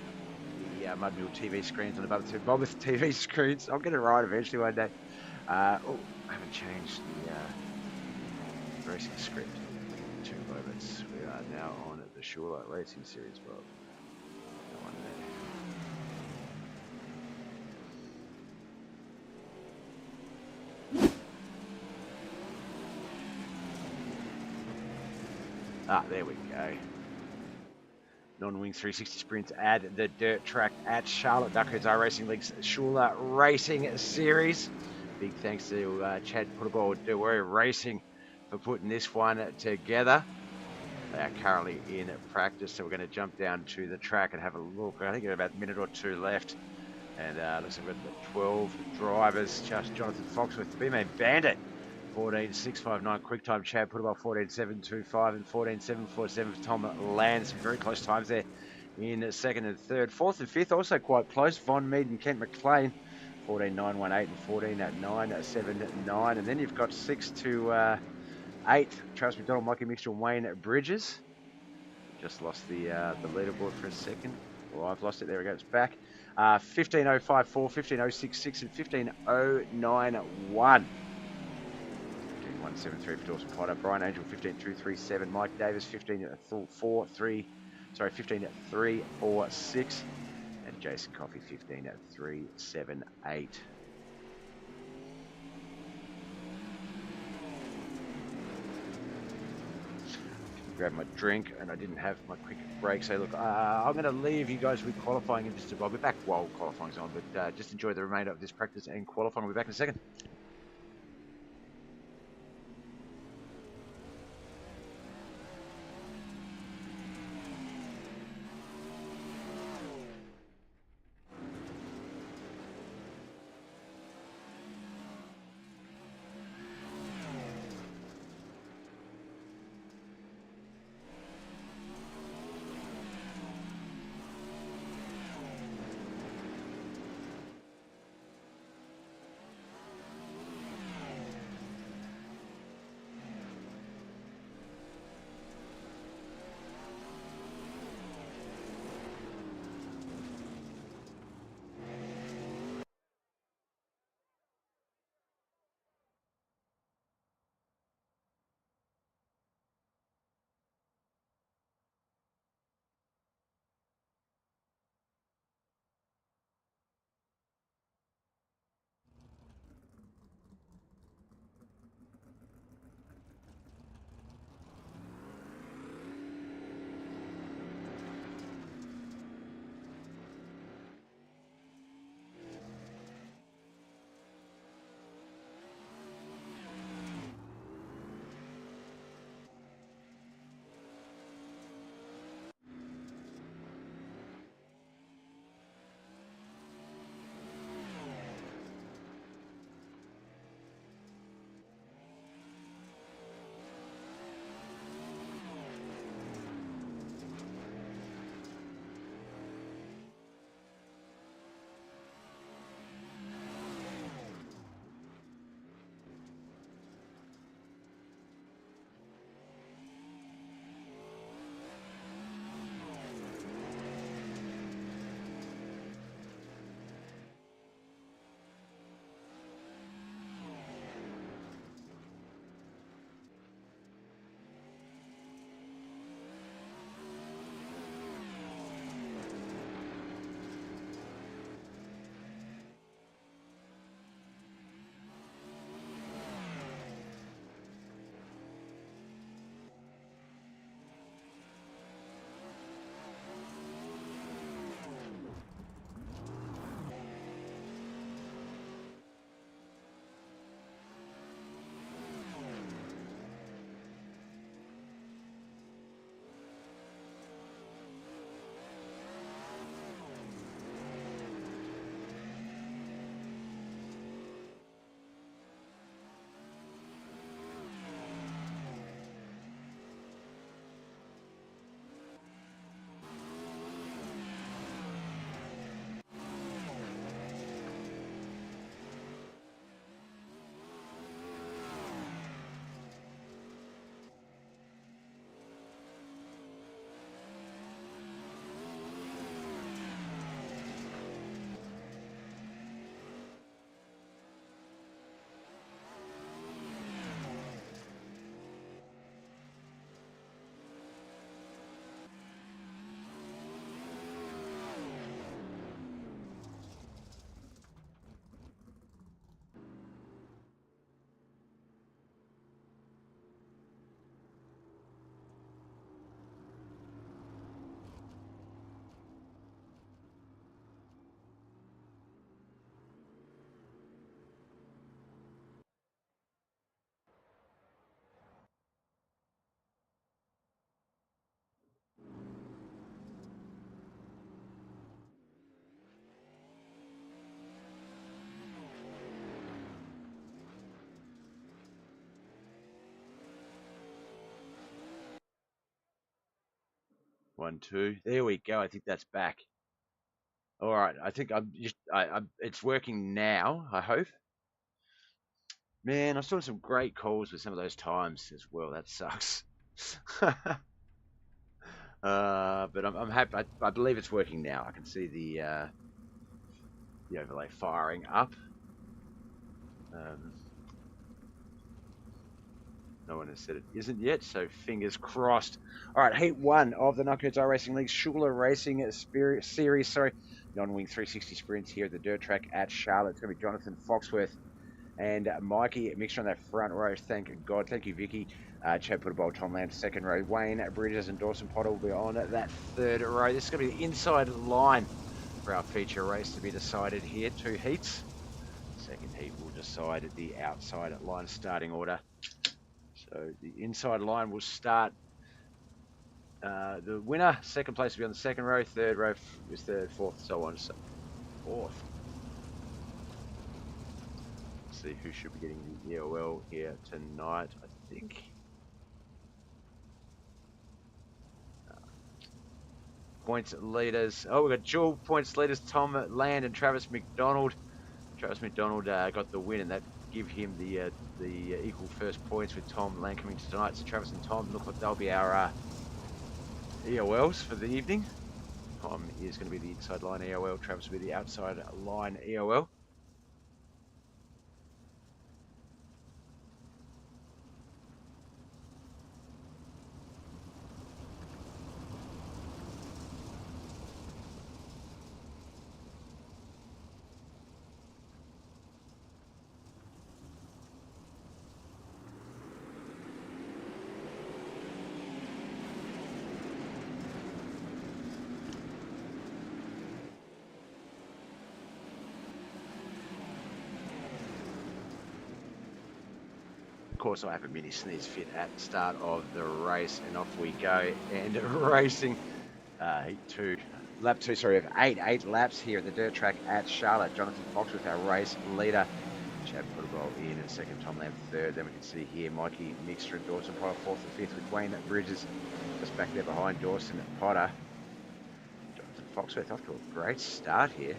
The Mudmill TV screens on the BobbethTV screens. I'll get it right eventually one day. I haven't changed the racing script. 2 moments. We are now on the Shuler Racing Series, Bob. That one there. There we go. Non-wing 360 sprints at the dirt track at Charlotte. Knuckleheadz iRacing League's Shuler Racing Series. Big thanks to Chad Puttable at Dirt Warrior Racing for putting this one together. They are currently in practice, so we're going to jump down to the track and have a look. I think we've got about a minute or 2 left. And looks like we've got 12 drivers. Just Jonathan Foxworth, the B-Man Bandit. 14.659 quick time. Chad Puttable 14.725 and 14.747 for Tom Land. Some very close times there in second and third. Fourth and fifth also quite close. Von Mead and Kent McLean 14.918 and 14.979. And then you've got 6 to 8. Travis McDonald, Mikey Mixture, and Wayne Bridges. Just lost the leaderboard for a second. Well, I've lost it. There we go. It's back. 15.054, 15.066, and 15.091. 173 for Dawson Potter, Brian Angel 15.237, Mike Davis 15.346, and Jason Coffey 15.378. Grab my drink, and I didn't have my quick break, so look, I'm going to leave you guys with qualifying in just a while. We'll be back while qualifying's on, but just enjoy the remainder of this practice and qualifying. We'll be back in a second. 1, 2. There we go. I think that's back. All right. I think it's working now, I hope. Man, I saw some great calls with some of those times as well. That sucks. But I'm happy. I believe it's working now. I can see the overlay firing up. No one has said it isn't yet, so fingers crossed. All right, Heat 1 of the Knuckleheadz iRacing League Shuler Racing Series. Sorry, non-wing 360 sprints here at the dirt track at Charlotte. It's going to be Jonathan Foxworth and Mikey Mixer on that front row. Thank God. Thank you, Vicky. Chad Puttable, Tom Lamb, second row. Wayne Bridges and Dawson Potter will be on that third row. This is going to be the inside line for our feature race to be decided here. 2 heats. Second heat will decide the outside line starting order. So the inside line will start. The winner, second place will be on the second row. Third row is third, fourth, so on. So fourth. Let's see who should be getting the EOL here tonight. I think. Points leaders. Oh, we've got dual points leaders: Tom Land and Travis McDonald. Travis McDonald got the win, and that give him the equal first points with Tom Land coming to tonight. So Travis and Tom look like they'll be our EOLs for the evening. Tom is going to be the inside line EOL. Travis will be the outside line EOL. Of course, I have a mini sneeze fit at the start of the race, and off we go. And racing, heat 2, lap 2. Sorry, we have 8 laps here at the dirt track at Charlotte. Jonathan Fox with our race leader. Chad Puttable in at second, Tom Lamb third. Then we can see here Mikey Mixter and Dawson Potter fourth and fifth, with Wayne Bridges just back there behind Dawson Potter. Jonathan Foxworth off to a great start here.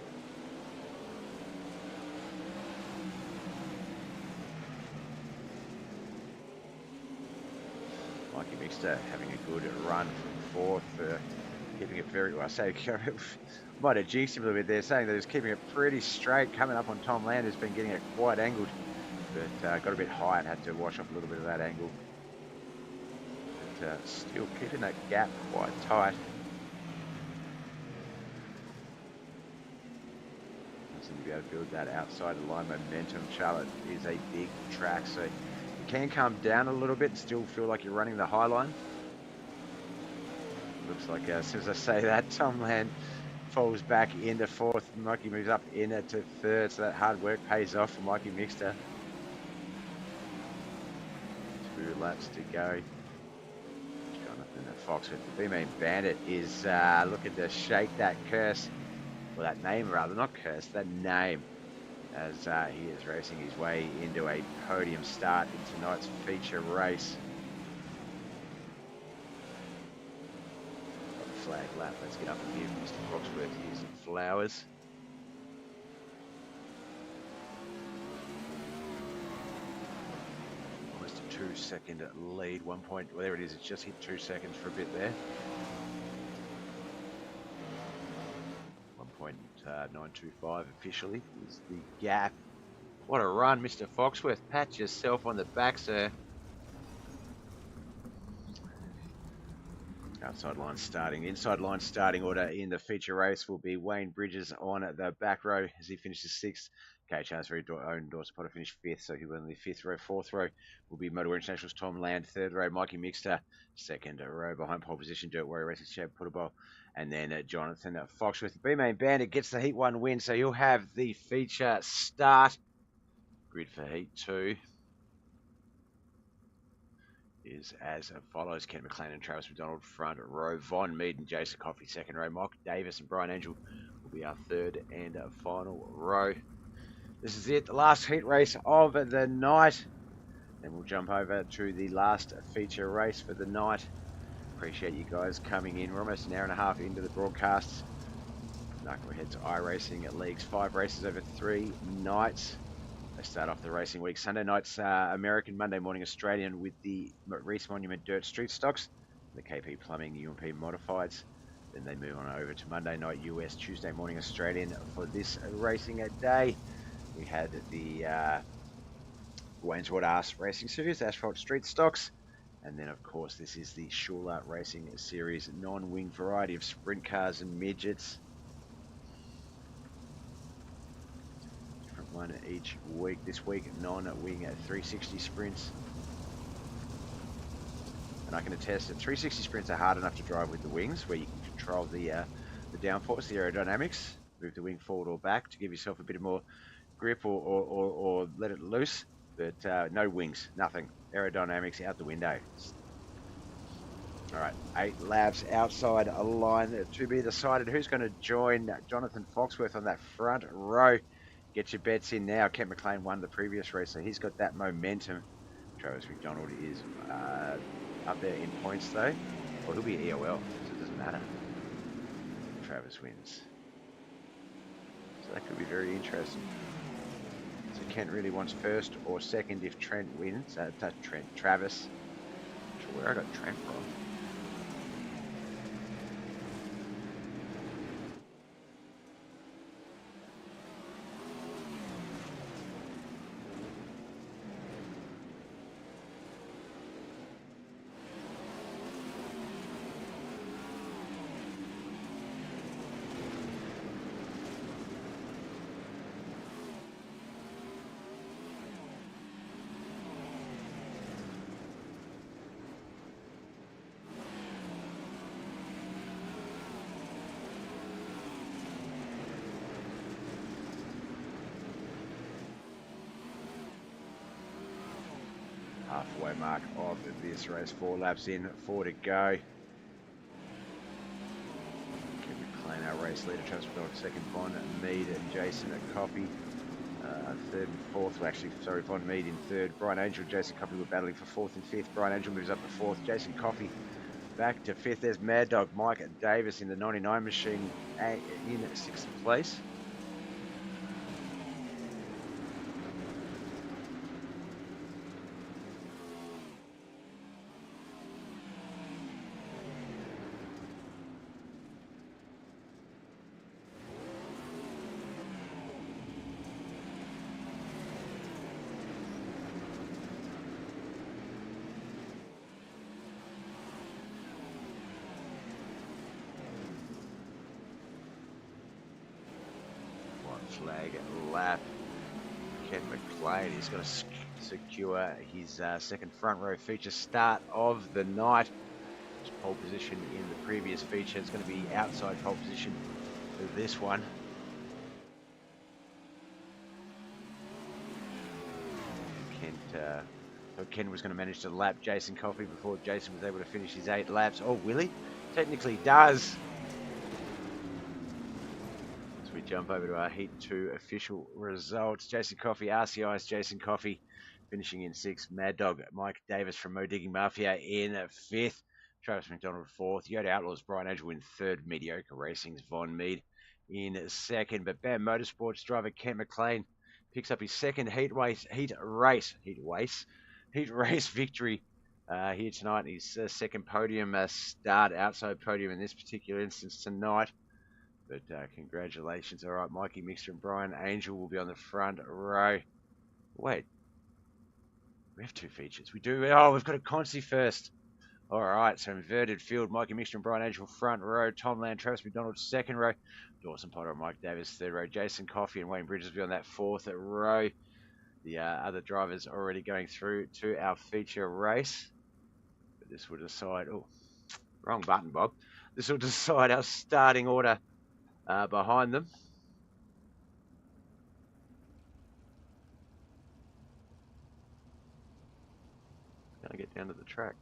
Mikey Mixter having a good run from fourth, keeping it very well. I say, might have jinxed him a little bit there, saying that he's keeping it pretty straight, coming up on Tom Land, who's been getting it quite angled, but got a bit high and had to wash off a little bit of that angle. But still keeping that gap quite tight. Doesn't to be able to build that outside line momentum. Charlotte is a big track, so can come down a little bit and still feel like you're running the high line. Looks like as soon as I say that, Tom Land falls back into fourth. Mikey moves up into third, so that hard work pays off for Mikey Mixter. 2 laps to go. Jonathan Fox with the B-Main Bandit is looking to shake that curse, or that name rather, not curse, that name, as he is racing his way into a podium start in tonight's feature race. Flag lap, let's get up and give Mr. Foxworth here some flowers. Almost a 2-second lead, 1 point, well, there it is, it's just hit 2 seconds for a bit there. 1.925 officially is the gap. What a run, Mr. Foxworth. Pat yourself on the back, sir. Outside line starting. Inside line starting order in the feature race will be Wayne Bridges on the back row as he finishes 6th. KHR's very own Dawson Potter finished 5th, so he will in the 5th row. 4th row will be Motorware International's Tom Land. 3rd row, Mikey Mixter. 2nd row behind pole position, Dirt Warrior Racing's Chad Puttable. And then Jonathan Foxworth. The B-Main Bandit gets the Heat 1 win, so he'll have the feature start. Grid for Heat 2 is as follows: Ken McLean and Travis McDonald front row, Von Mead and Jason Coffey second row, Mike Davis and Brian Angel will be our third and final row. This is it, the last heat race of the night. Then we'll jump over to the last feature race for the night. Appreciate you guys coming in. We're almost an hour and a half into the broadcasts. Knuckleheadz iRacing Leagues, 5 races over 3 nights. They start off the racing week. Sunday night's American, Monday morning Australian with the Reese Monument Dirt Street Stocks, the KP Plumbing UMP Modifieds. Then they move on over to Monday night US, Tuesday morning Australian for this racing day. We had the Wayne's World Arse Racing Series, Asphalt Street Stocks. And then, of course, this is the Shuler Racing Series, non-wing variety of sprint cars and midgets. Different one each week. This week, non-wing at 360 sprints. And I can attest that 360 sprints are hard enough to drive with the wings, where you can control the downforce, the aerodynamics, move the wing forward or back to give yourself a bit more grip or let it loose. But no wings, nothing. Aerodynamics out the window. All right, 8 laps outside a line to be decided. Who's going to join Jonathan Foxworth on that front row? Get your bets in now. Kent McLean won the previous race, so he's got that momentum. Travis McDonald is up there in points, though. Well, he'll be EOL, so it doesn't matter. Travis wins. So that could be very interesting. So Kent really wants first or second if Trent wins. Travis. Not sure where I got Trent from. Halfway mark of this race, 4 laps in, 4 to go. Kent McLean, our race leader, Travis McDonald second, Von Mead and Jason Coffey third and fourth. Well, actually, sorry, Von Mead in third. Brian Angel and Jason Coffey were battling for fourth and fifth. Brian Angel moves up to fourth. Jason Coffey back to fifth. There's Mad Dog Mike Davis in the 99 machine in sixth place. Flag lap. Kent McLean is going to secure his second front row feature start of the night. His pole position in the previous feature. It's going to be outside pole position for this one. Kent was going to manage to lap Jason Coffey before Jason was able to finish his 8 laps. Oh, will he? Technically does. We jump over to our Heat 2 official results. Jason Coffey, RCI's Jason Coffey finishing in 6th. Mad Dog Mike Davis from Mo Digging Mafia in 5th. Travis McDonald 4th. Yoda Outlaws Brian Angel in 3rd. Mediocre Racing's Von Mead in 2nd. But Bam Motorsports driver Kent McLean picks up his second heat race victory here tonight. His second podium start, outside podium in this particular instance tonight. But congratulations. All right, Mikey Mixter and Brian Angel will be on the front row. Wait. We have 2 features. We do. Oh, we've got a Consi first. All right, so inverted field. Mikey Mixter and Brian Angel front row. Tom Land, Travis McDonald second row. Dawson Potter and Mike Davis third row. Jason Coffey and Wayne Bridges will be on that 4th row. The other drivers already going through to our feature race. But this will decide... Oh, wrong button, Bob. This will decide our starting order behind them. Gonna get down to the track.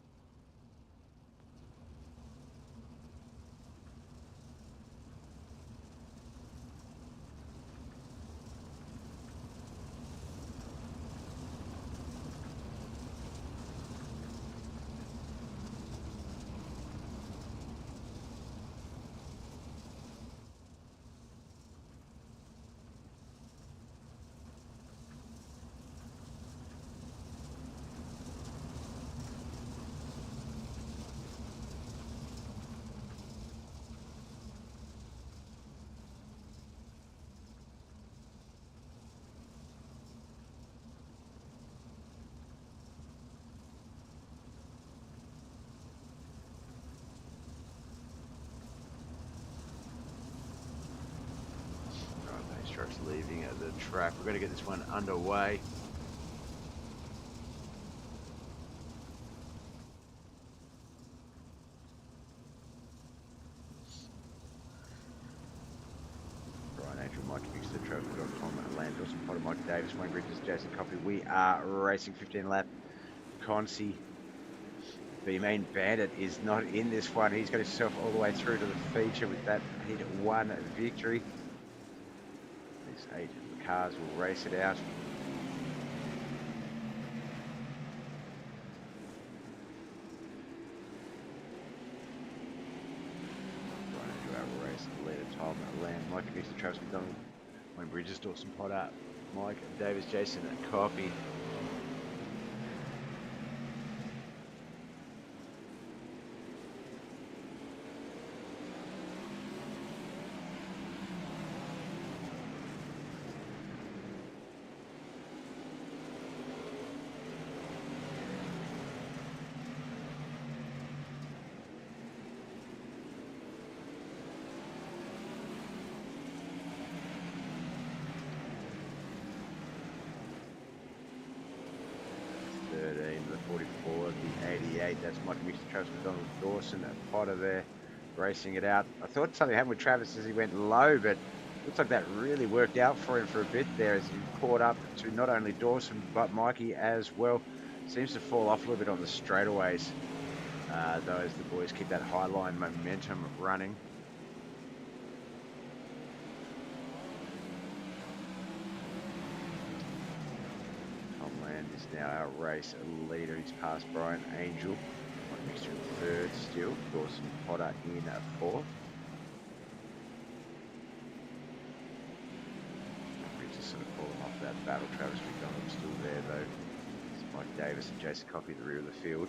trucks leaving the track. We're going to get this one underway. Brian Angel, Mike Mixer, Travis McDonald, Tom Land, Dawson Potter, Mike Davis, Wayne Bridges, Jason Coffey. We are racing 15 lap. Consi, the main bandit, is not in this one. He's got himself all the way through to the feature with that heat 1 victory. These 8 cars will race it out. Tom Land, Mike Mixer, Travis McDonald, Wayne Bridges, Dawson Potter, Mike Davis, Jason Coffey. The 44, the 88, that's Mike Mixer, Travis McDonald, Dawson Potter there racing it out. I thought something happened with Travis as he went low, but looks like that really worked out for him for a bit there as he caught up to not only Dawson but Mikey as well. Seems to fall off a little bit on the straightaways, though, as the boys keep that high line momentum running. Is now our race leader. He's past Brian Angel. Mike Mixer in third still. Dawson Potter in fourth. Bridges sort of falling off that battle. Travis McDonald still there though. It's Mike Davis and Jason Coffey at the rear of the field.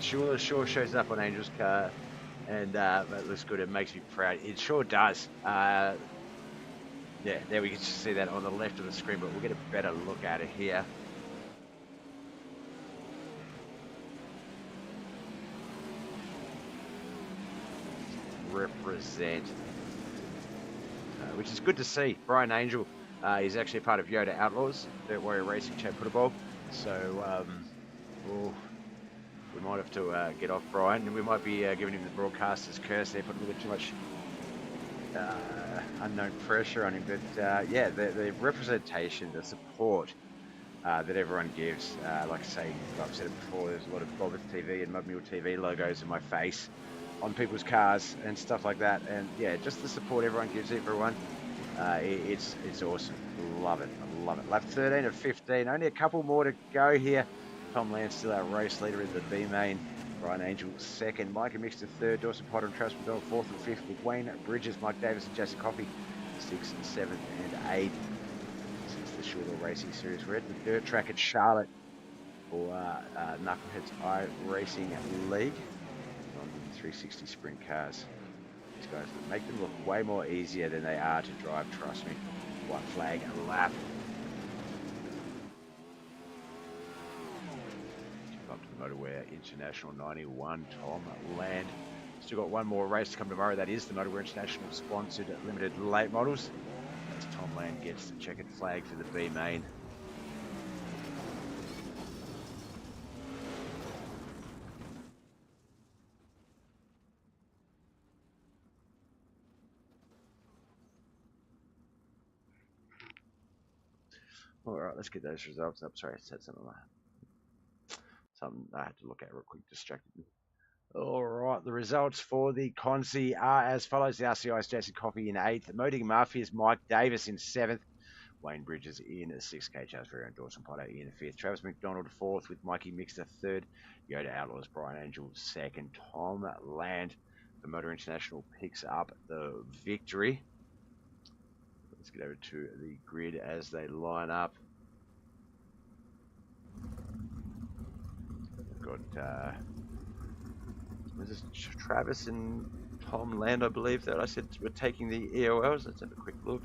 Shuler sure shows up on Angel's car, and that looks good. It makes me proud. It sure does. Yeah, there we can just see that on the left of the screen, but we'll get a better look at it here. Represent, which is good to see. Brian Angel is actually a part of Yoda Outlaws, Dirt Warrior Racing Champ Putaball. So, we might have to get off Brian, and we might be giving him the broadcaster's curse there, putting a little bit too much unknown pressure on him. But yeah, the representation, the support that everyone gives, like I say, I've said it before, there's a lot of BobbethTV and Mud Mule TV logos in my face on people's cars and stuff like that. And yeah, just the support everyone gives everyone, it's awesome. Love it. I love it. Lap 13 of 15, only a couple more to go here. Tom Land still our race leader in the B main. Brian Angel second. Mike Mixer third. Dawson Potter and Travis McDonald fourth and fifth. With Wayne Bridges, Mike Davis and Jason Coffey 6th, 7th and 8th. Since the Shuler Racing Series. We're at the dirt track at Charlotte for Knuckleheadz iRacing League on the 360 sprint cars. These guys make them look way more easier than they are to drive, trust me. White flag lap. Motorwear International 91, Tom Land. Still got one more race to come tomorrow. That is the Motorwear International sponsored limited late models. As Tom Land gets the checkered flag for the B main. All right, let's get those results up. Sorry, I said something like that. I had to look at real quick, distracted me. All right, the results for the Consi are as follows. The RCI's Jason Coffey in 8th, Modding Mafia's Mike Davis in 7th, Wayne Bridges in 6th, Charles Ferrer and Dawson Potter in 5th, Travis McDonald 4th with Mikey Mixer 3rd, Yoda Outlaws Brian Angel 2nd, Tom Land the Motor International picks up the victory. Let's get over to the grid as they line up. We've got was this Travis and Tom Land, I believe, that I said we're taking the EOLs. Let's have a quick look.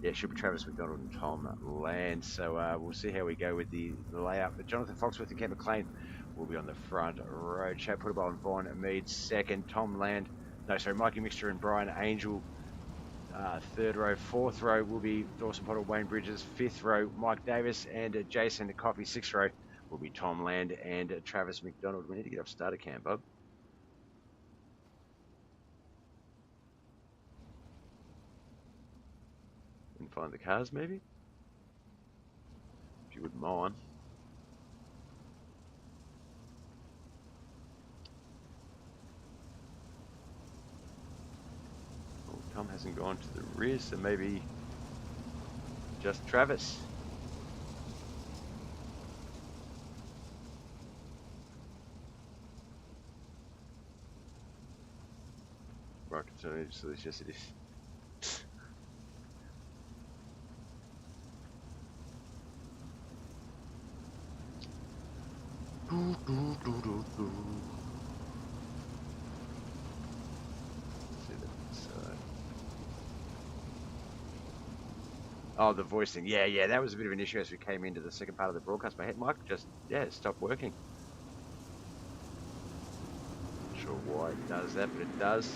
Yeah, it should be Travis McDonald and Tom Land. So we'll see how we go with the layout. But Jonathan Foxworth and Ken McLean will be on the front row. Chad Puttable and Vaughn Mead second. Tom Land, no, sorry, Mikey Mixter and Brian Angel third row. Fourth row will be Dawson Potter, Wayne Bridges. Fifth row, Mike Davis and Jason Coffey. Sixth row will be Tom Land and Travis McDonald. We need to get off starter cam, Bob. And find the cars, maybe? If you wouldn't mind. Well, Tom hasn't gone to the rear, so maybe just Travis. Right, so it's just it is. Oh, the voicing. Yeah, that was a bit of an issue as we came into the second part of the broadcast. My head mic just, it stopped working. Not sure why it does that, but it does.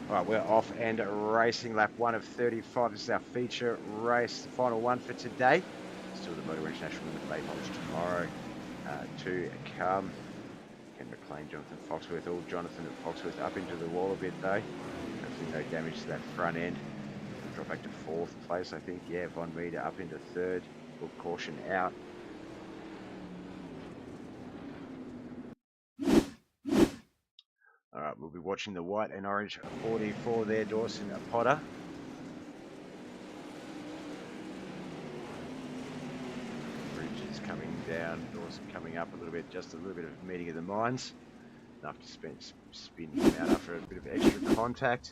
All right, we're off and racing lap 1 of 35. This is our feature race, the final one for today. Still the Motor International Limited late launch tomorrow to come. Ken McLean, Jonathan Foxworth, all Jonathan and Foxworth up into the wall a bit though. Hopefully no damage to that front end. Drop back to 4th place, I think. Yeah, Von Meter up into 3rd. Book caution out. All right, we'll be watching the white and orange 44 there, Dawson Potter. Bridge is coming down, Dawson coming up a little bit, just a little bit of meeting of the minds. Enough to spin him out after a bit of extra contact.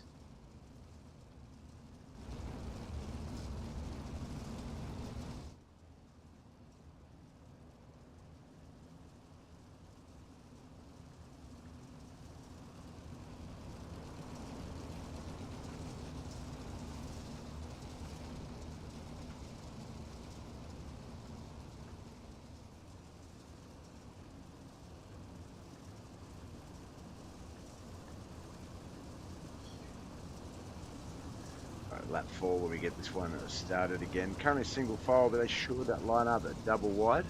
Lap 4 when we get this one started again. Currently single file, but they should line up at double wide.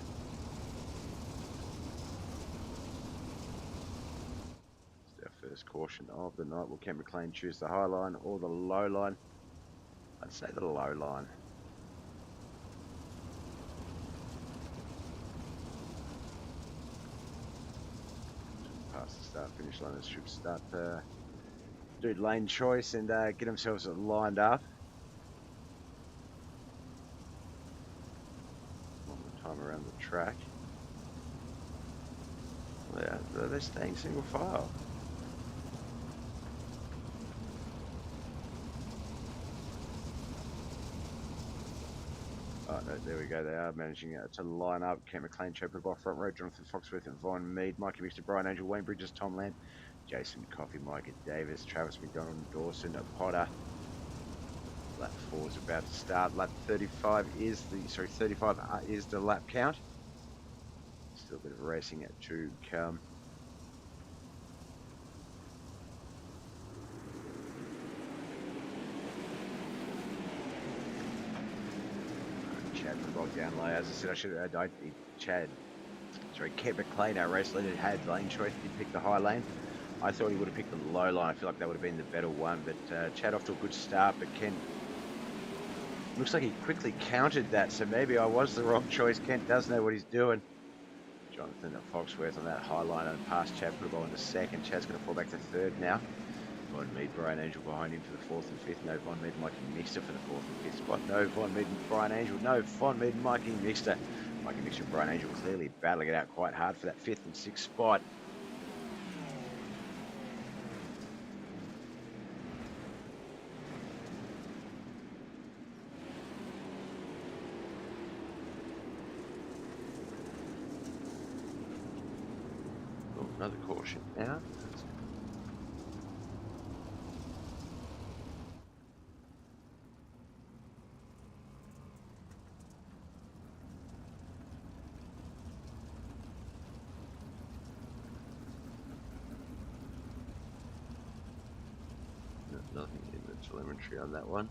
It's our first caution of the night. Will Ken McLean choose the high line or the low line? I'd say the low line. Past the start finish line, this should start do lane choice and get themselves lined up. One more time around the track. Yeah, they're staying single file. Oh, no, there we go. They are managing to line up. Ken McLean, Chad Puttable front row, Jonathan Foxworth and Vaughn Mead, Mikey Mixter, Brian Angel, Wayne Bridges, Tom Land, Jason Coffey, Micah Davis, Travis McDonald, Dawson Potter. Lap 4 is about to start. Lap 35 is the lap count. Still a bit of racing to come. Chad Puttable down low. As I said, I should have. Ken McLean, our race leader, had lane choice. He picked the high lane. I thought he would have picked the low line. I feel like that would have been the better one, but Chad off to a good start, but Ken looks like he quickly countered that, so maybe I was the wrong choice. Kent does know what he's doing. Jonathan Foxworth on that high line and past Chad Puttable in the second. Chad's going to fall back to 3rd now. Von Mead, Brian Angel behind him for the 4th and 5th. No, Von Mead, Mikey Mixter for the 4th and 5th spot. No, Von Mead and Brian Angel. No, Von Mead and Mikey Mixter. Mikey Mixter and Brian Angel clearly battling it out quite hard for that 5th and 6th spot. Another caution out. Nothing in the telemetry on that one.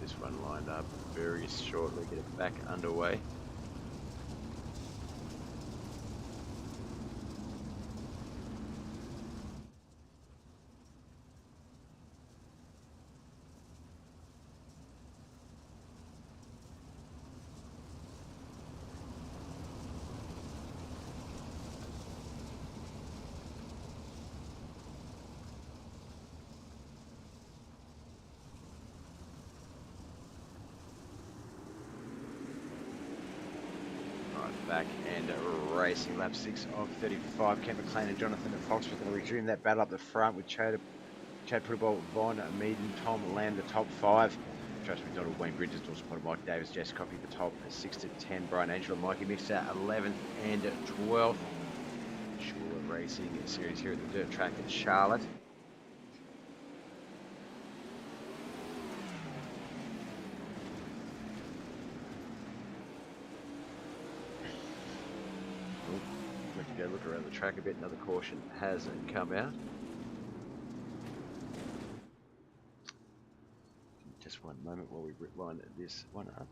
This one lined up very shortly, get it back underway. Back and racing lap 6 of 35. Kent McLean and Jonathan and Fox were going to resume that battle up the front with Chad Puttable, Von Mead and Tom Lamb, the top 5. Josh McDonald, Wayne Bridges, also Potter, Mike Davis, Jess Coffey, the top 6 to 10. Brian Angel and Mikey Mixer, 11th and 12th. Shuler Racing Series here at the dirt track at Charlotte. Go look around the track a bit. Another caution has come out. Just one moment while we line this one up.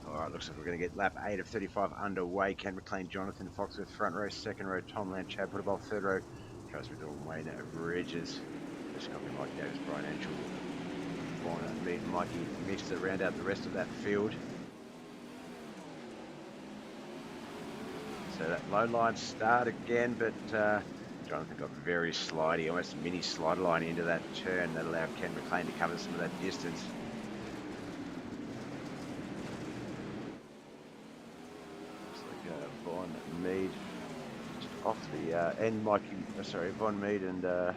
Alright, looks like we're going to get lap 8 of 35 underway. Ken McLean, Jonathan Foxworth, front row, second row, Tom Land, Chad Puttable, third row, Travis McDonald, Wayne Bridges, just copy Mike Davis, Brian Angel, Warner, Mead, Mikey Mixer to round out the rest of that field. So that low line start again, but Jonathan got very slidey, almost a mini slide line into that turn that allowed Ken McLean to cover some of that distance. Von Mead just off the and Mikey, sorry, Von Mead and where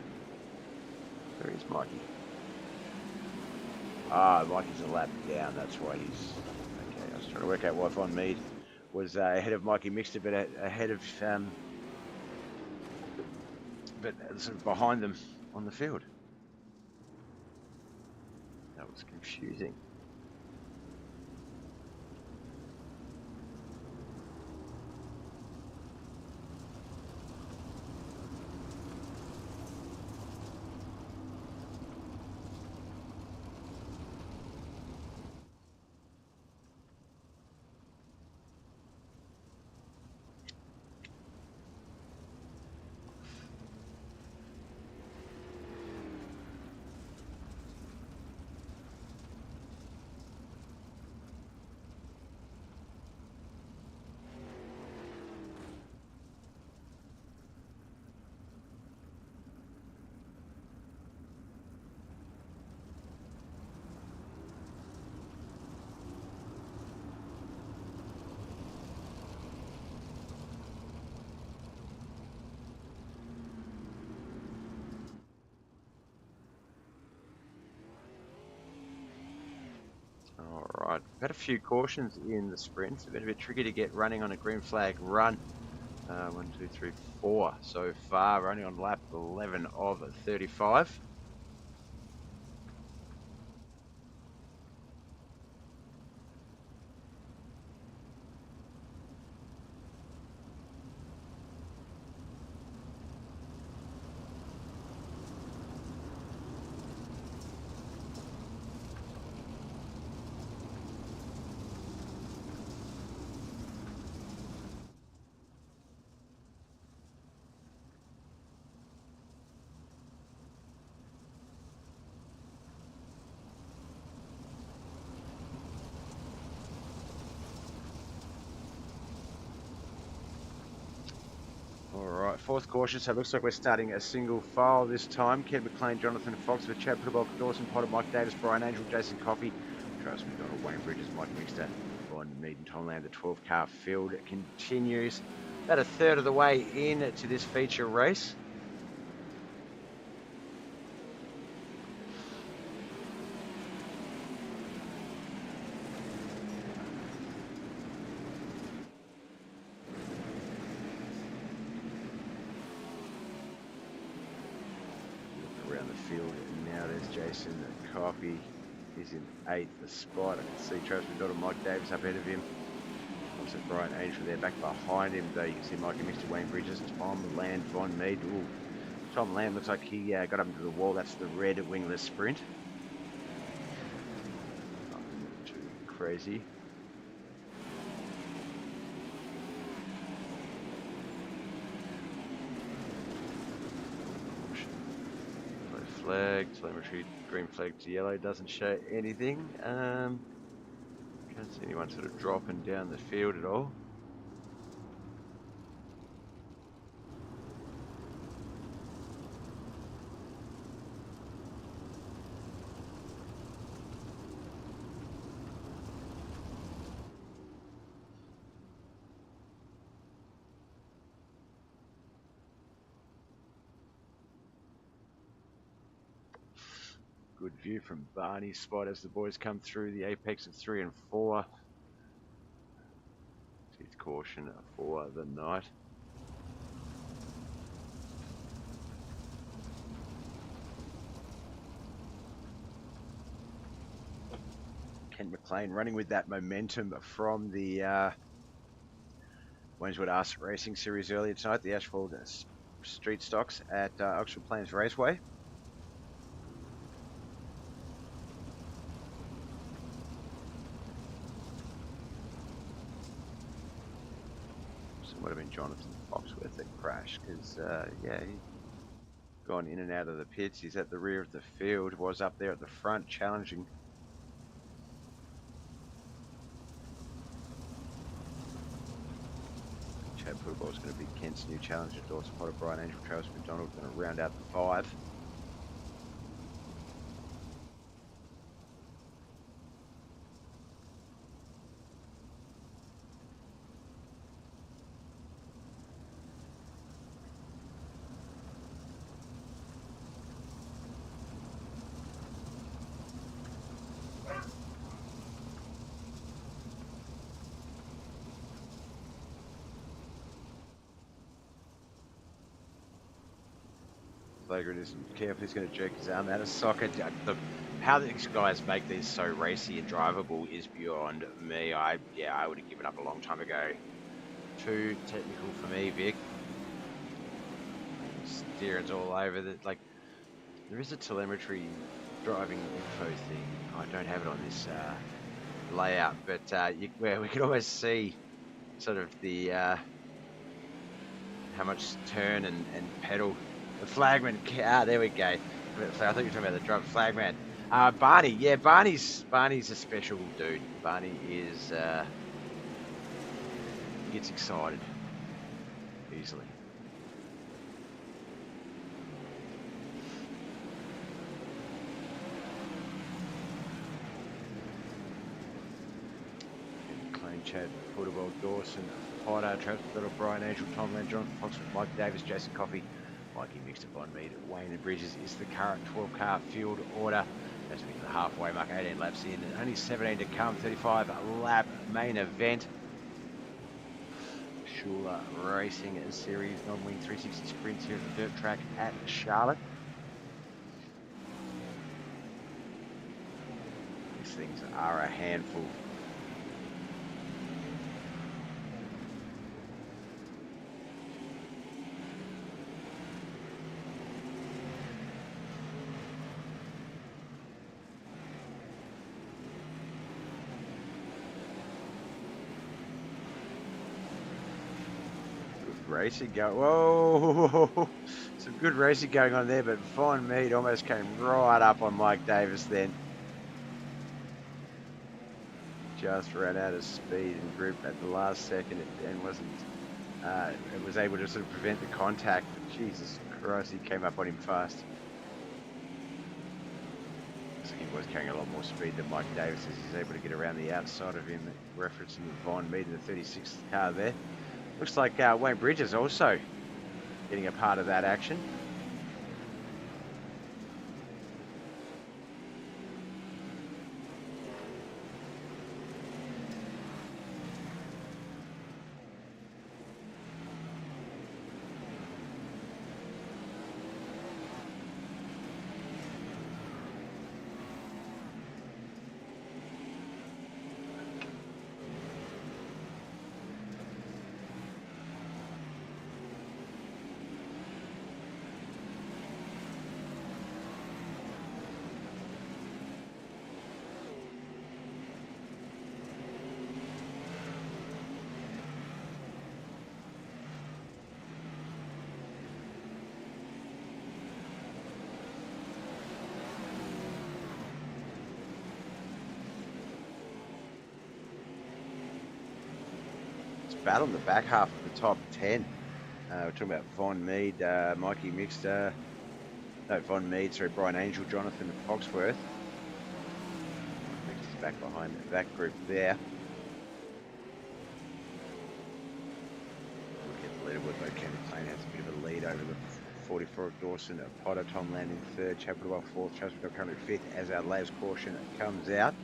is Mikey? Mikey's a lap down, that's why he's okay. I was trying to work out why Von Mead was ahead of Mikey Mixter, but ahead of but sort of behind them on the field. That was confusing. All right, we've had a few cautions in the sprint. It's been a bit tricky to get running on a green flag run. 1, 2, 3, 4 so far, running on lap 11 of 35. Alright, fourth caution, so it looks like we're starting a single file this time. Ken McLean, Jonathan Foxworth, Chad Putterbock, Dawson Potter, Mike Davis, Brian Angel, Jason Coffey, Travis McDonald, Wayne Bridges, Mike Wingster, Ron Mead and Tom Lamb. The 12-car field continues. About a third of the way in to this feature race. Around the field now, there's Jason Coffey. He's in 8th spot. I can see Travis McDonald, Mike Davis up ahead of him. Also Brian Angel there back behind him, though you can see Mike and Mr. Wayne Bridges, Tom Lamb, Von Mead. Ooh. Tom Lamb looks like he got up into the wall. That's the red wingless sprint. Not too crazy. Flag, telemetry, green flag to yellow doesn't show anything. Can't see anyone sort of dropping down the field at all. Good view from Barney's spot as the boys come through the apex of 3 and 4. Fifth caution for the night. Ken McLean running with that momentum from the Wayneswood iRacing series earlier tonight, the Asphalt street stocks at Oxford Plains Raceway. Would have been Jonathan Foxworth that crashed because, yeah, he's gone in and out of the pits. He's at the rear of the field, was up there at the front challenging. Chad Putterbock is going to be Kent's new challenger. Dawson Potter, Brian Angel, Travis McDonald going to round out the 5. Flagrant isn't careful, he's going to jerk his arm out of socket. The how these guys make these so racy and drivable is beyond me. I would have given up a long time ago. Too technical for me, Vic. Steering's all over the like. There is a telemetry driving info thing. I don't have it on this layout, but where we could always see sort of the how much turn and pedal. The flagman. There we go. I thought you were talking about the driver flagman. Barney. Yeah, Barney's a special dude. Barney is he gets excited easily. Chad, Porterwell, Dawson, Potter, Travis Little, Brian Angel, Tom Land, Jonathan Fox, Mike Davis, Jason Coffey, Mikey Mixed up on Mead, Wayne and Bridges is the current 12-car field order. That's me to the halfway mark, 18 laps in, and only 17 to come, 35-lap main event. Shuler Racing Series non-wing 360 sprints here at the dirt track at Charlotte. These things are a handful. Racing go. Whoa, some good racing going on there, but Von Mead almost came right up on Mike Davis then. Just ran out of speed and grip at the last second and wasn't, it was able to sort of prevent the contact. But Jesus Christ, he came up on him fast. So he was carrying a lot more speed than Mike Davis as he's able to get around the outside of him, referencing Von Mead in the 36th car there. Looks like Wayne Bridges also getting a part of that action. Battle in the back half of the top 10. We're talking about Von Mead, Mikey Mixed, Von Mead, sorry, Brian Angel, Jonathan Foxworth. Mixed is back behind that group there. Look at the leaderboard, though. Cameron Plain has a bit of a lead over the 44 of Dawson. Potter, Tom Land in third, Chapel fourth, Travis currently fifth as our latest caution comes out.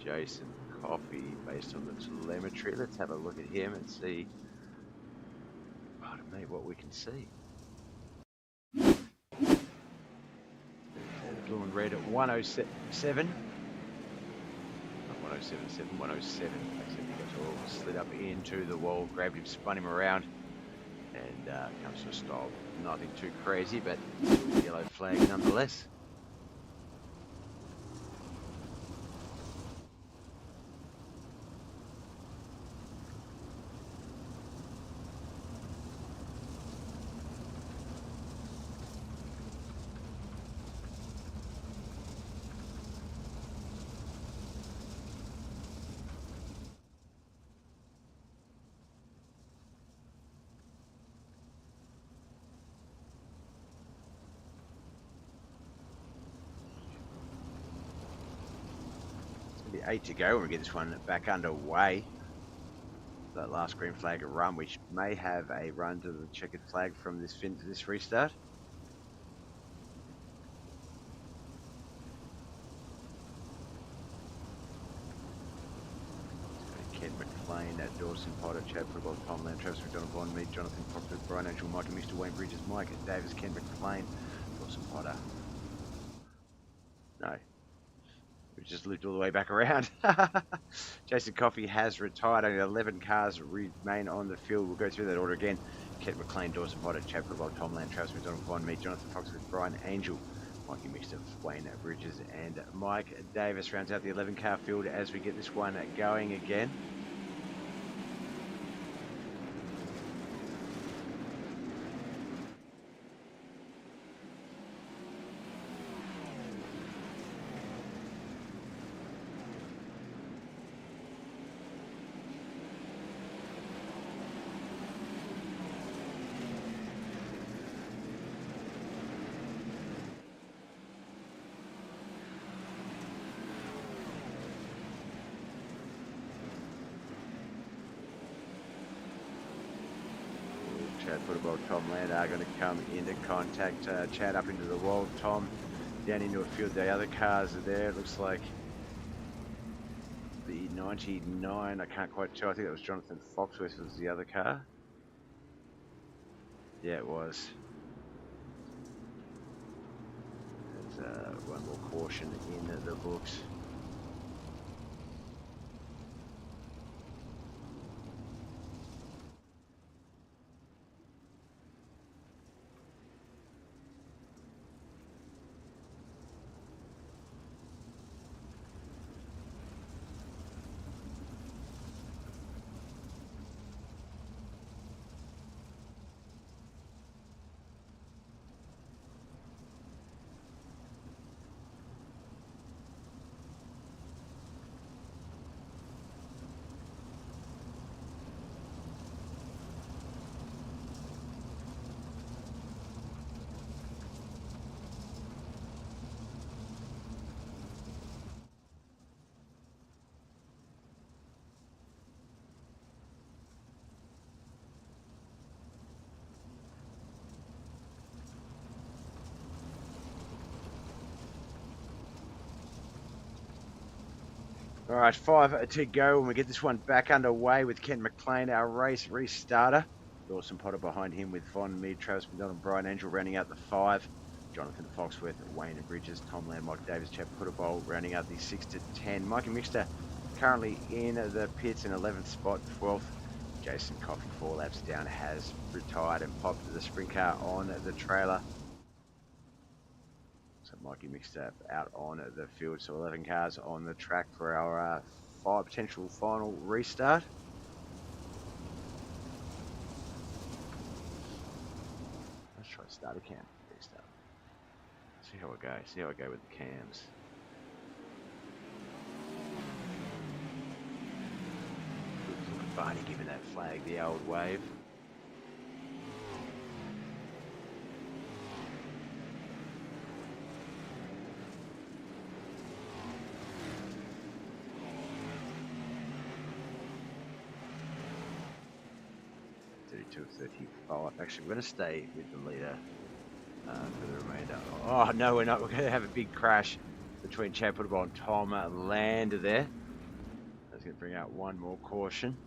Jason Coffey based on the telemetry. Let's have a look at him and see, pardon me, what we can see. Blue and red at 107. Not 107.7, 107. Except he got all slid up into the wall, grabbed him, spun him around, and comes to a stop. Nothing too crazy, but yellow flag nonetheless. Be 8 to go when we get this one back underway. That last green flag run, which may have a run to the checkered flag from this restart. Ken McLean at Dawson Potter, Chad Football, Tom Land, Travis McDonald, Von Mead, Jonathan Proctor, Brian Angel, Mike Mixter, Wayne Bridges, Mike Davis, Ken McLean, Dawson Potter. No. We just looped all the way back around. Jason Coffey has retired. Only 11 cars remain on the field. We'll go through that order again. Kent McLean, Dawson Potter, Chad Football, Tom Land, Travis McDonald, Von Mead, Jonathan Foxworth, Brian Angel, Mikey Mixter, Wayne Bridges, and Mike Davis rounds out the 11-car field as we get this one going again. Chad Football, Tom Land are going to come into contact. Chad up into the wall, Tom down into a field. The other cars are there. It looks like the 99, I can't quite tell. I think that was Jonathan Foxworth was the other car. Yeah, it was. There's one more caution in the books. All right, 5 to go, and we get this one back underway with Ken McLean, our race restarter. Dawson Potter behind him with Von Mead, Travis McDonald, Brian Angel rounding out the 5. Jonathan Foxworth, Wayne and Bridges, Tom Land, Mike Davis, Chad Putterball rounding out the 6 to 10. Mikey Mixter currently in the pits in 11th spot, 12th. Jason Coffey, 4 laps down, has retired and popped the sprint car on the trailer. So Mikey Mixter out on the field. So 11 cars on the track for our 5 potential final restart. Let's try to start a cam restart. See how I go. See how I go with the cams. Look at Barney giving that flag the old wave. To 35. Actually, we're going to stay with the leader for the remainder. Oh, no, we're not. We're going to have a big crash between Chad Putterball and Tom Land there. That's going to bring out one more caution.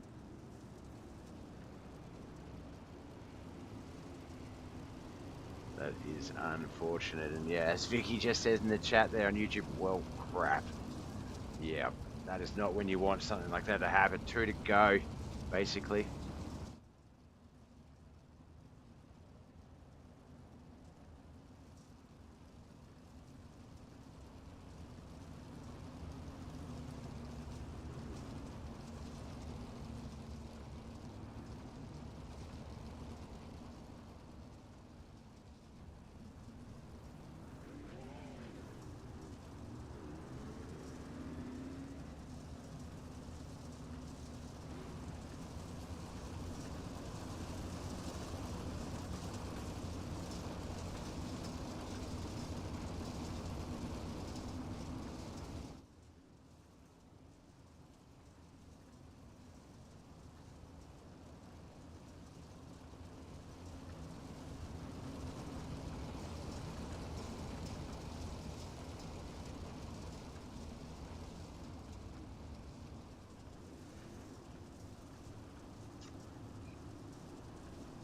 That is unfortunate. And yeah, as Vicky just says in the chat there on YouTube, well, crap. Yeah, that is not when you want something like that to happen. 2 to go, basically.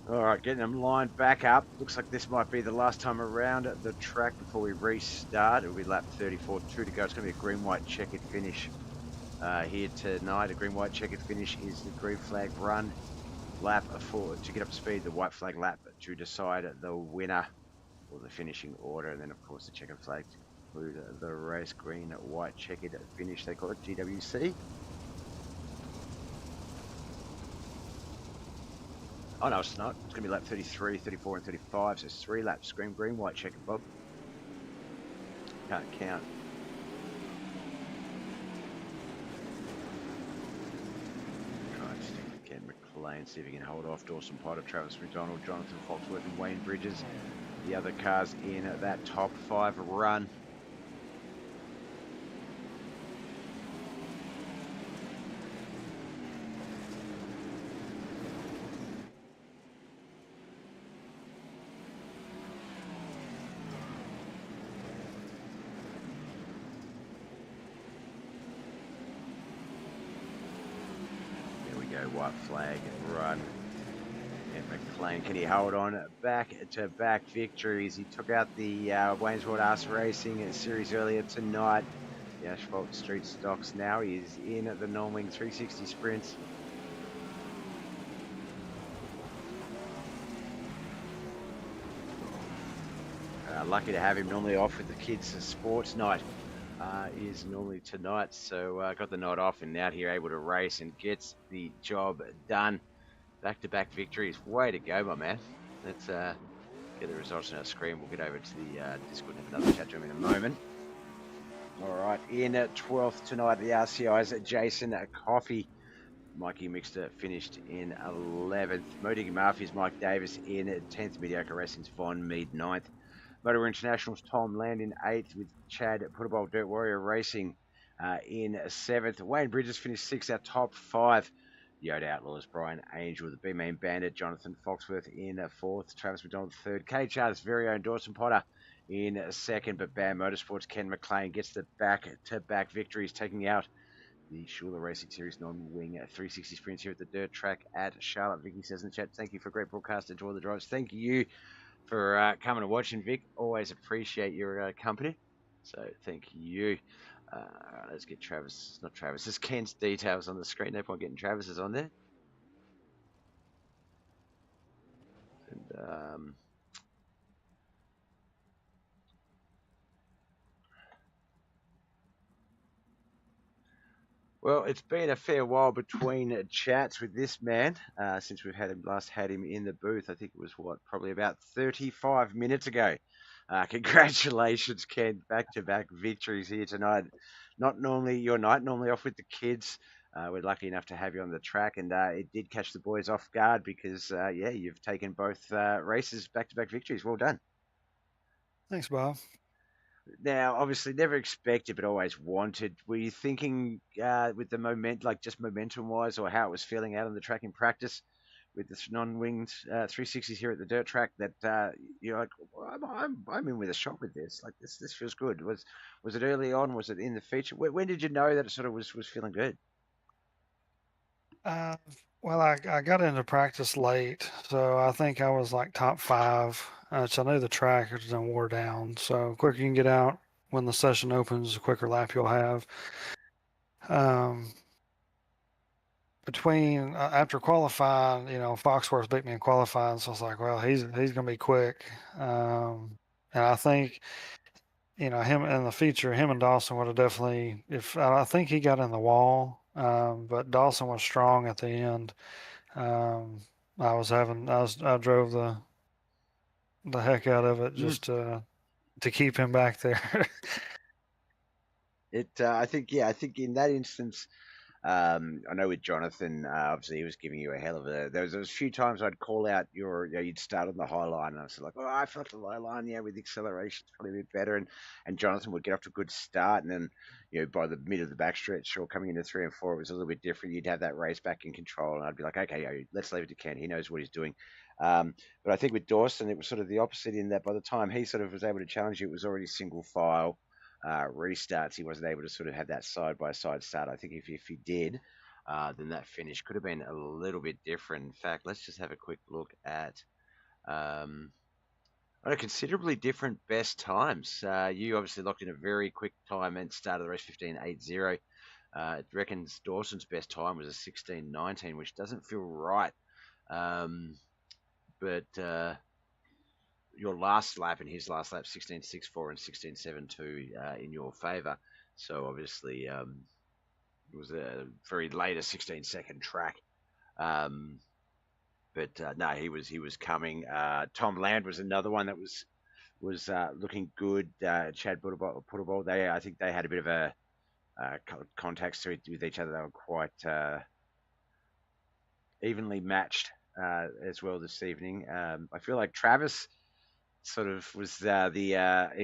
All right, getting them lined back up. Looks like this might be the last time around the track before we restart. It'll be lap 34, 2 to go. It's going to be a green-white checkered finish here tonight. A green-white checkered finish is the green flag run lap to get up to speed. The white flag lap to decide the winner or the finishing order. And then, of course, the checkered flag to conclude the race. Green, white, checkered finish. They call it GWC. Oh, no, it's not. It's going to be lap 33, 34, and 35. So it's 3 laps. Green, white, checkered, Bob. Can't count. Try to stick with Ken McLean. See if he can hold off Dawson Potter, Travis McDonald, Jonathan Foxworth, and Wayne Bridges. The other cars in that top 5 run. White flag run. And McLean, can he hold on back-to-back victories? He took out the Wayneswood iRacing series earlier tonight. The Asphalt Street Stocks now. He is in the Norwing 360 sprints. Lucky to have him normally off with the kids' sports night. Is normally tonight, so got the night off and out here able to race and gets the job done. Back-to-back victories. Way to go, my man. Let's get the results on our screen. We'll get over to the Discord and have another chat to him in a moment. All right, in 12th tonight, the RCI's Jason Coffey. Mikey Mixter finished in 11th. Modiggy Murphy's Mike Davis in 10th. Mediocre Racing's Von Mead 9th. Motor International's Tom Land in 8th with Chad Putabol Dirt Warrior Racing in 7th. Wayne Bridges finished 6th, our top 5. Yoda Outlaws, Brian Angel, the B-Main Bandit, Jonathan Foxworth in 4th. Travis McDonald 3rd. KHR's very own Dawson Potter in 2nd. But BAM Motorsports' Ken McLean gets the back-to-back victories, taking out the Shuler Racing Series non-wing 360 sprints here at the dirt track at Charlotte. Vicky says in the chat, thank you for a great broadcast. Enjoy the drives. Thank you for coming and watching, Vic. Always appreciate your company. So thank you. Let's get Travis, not Travis, this Ken's details on the screen. No point getting Travis's on there. And well, it's been a fair while between chats with this man since we've last had him in the booth. I think it was probably about 35 minutes ago. Congratulations, Ken. Back-to-back victories here tonight. Not normally your night, normally off with the kids. We're lucky enough to have you on the track, and it did catch the boys off guard because, yeah, you've taken both races, back-to-back victories. Well done. Thanks, Bob. Now, obviously, never expected, but always wanted. Were you thinking with the just momentum-wise, or how it was feeling out on the track in practice with the non-winged 360s here at the dirt track, that you're like, well, I'm in with a shot with this. Like this feels good. Was it early on? Was it in the feature? When did you know that it sort of was feeling good? Well, I got into practice late, so I think I was like top 5. So I knew the track was done wore down. So quicker you can get out when the session opens, the quicker lap you'll have. Between after qualifying, Foxworth beat me in qualifying, so I was like, well, he's gonna be quick. And I think, him in the feature, him and Dawson would have definitely. If I think he got in the wall, but Dawson was strong at the end. I drove the heck out of it just to keep him back there. I think in that instance, I know with Jonathan, obviously he was giving you a hell of a. There was a few times I'd call out you'd start on the high line, and I was like, oh, I felt the low line, with acceleration, it's probably a bit better, and Jonathan would get off to a good start, and then by the mid of the backstretch or coming into 3 and 4, it was a little bit different. You'd have that race back in control, and I'd be like, okay, let's leave it to Ken. He knows what he's doing. But I think with Dawson, it was sort of the opposite in that by the time he sort of was able to challenge you, it was already single file. Restarts, he wasn't able to sort of have that side-by-side start. I think if he did, then that finish could have been a little bit different. In fact, let's just have a quick look at a considerably different best times. You obviously locked in a very quick time and started the race 15.80. It reckons Dawson's best time was a 16.19, which doesn't feel right. But your last lap and his last lap, 16.64 and 16.72 in your favour. So obviously it was a very later 16-second track. But no, he was coming. Tom Land was another one that was looking good. Chad Putterball, I think they had a bit of a contacts with each other. They were quite evenly matched as well this evening. I feel like Travis sort of was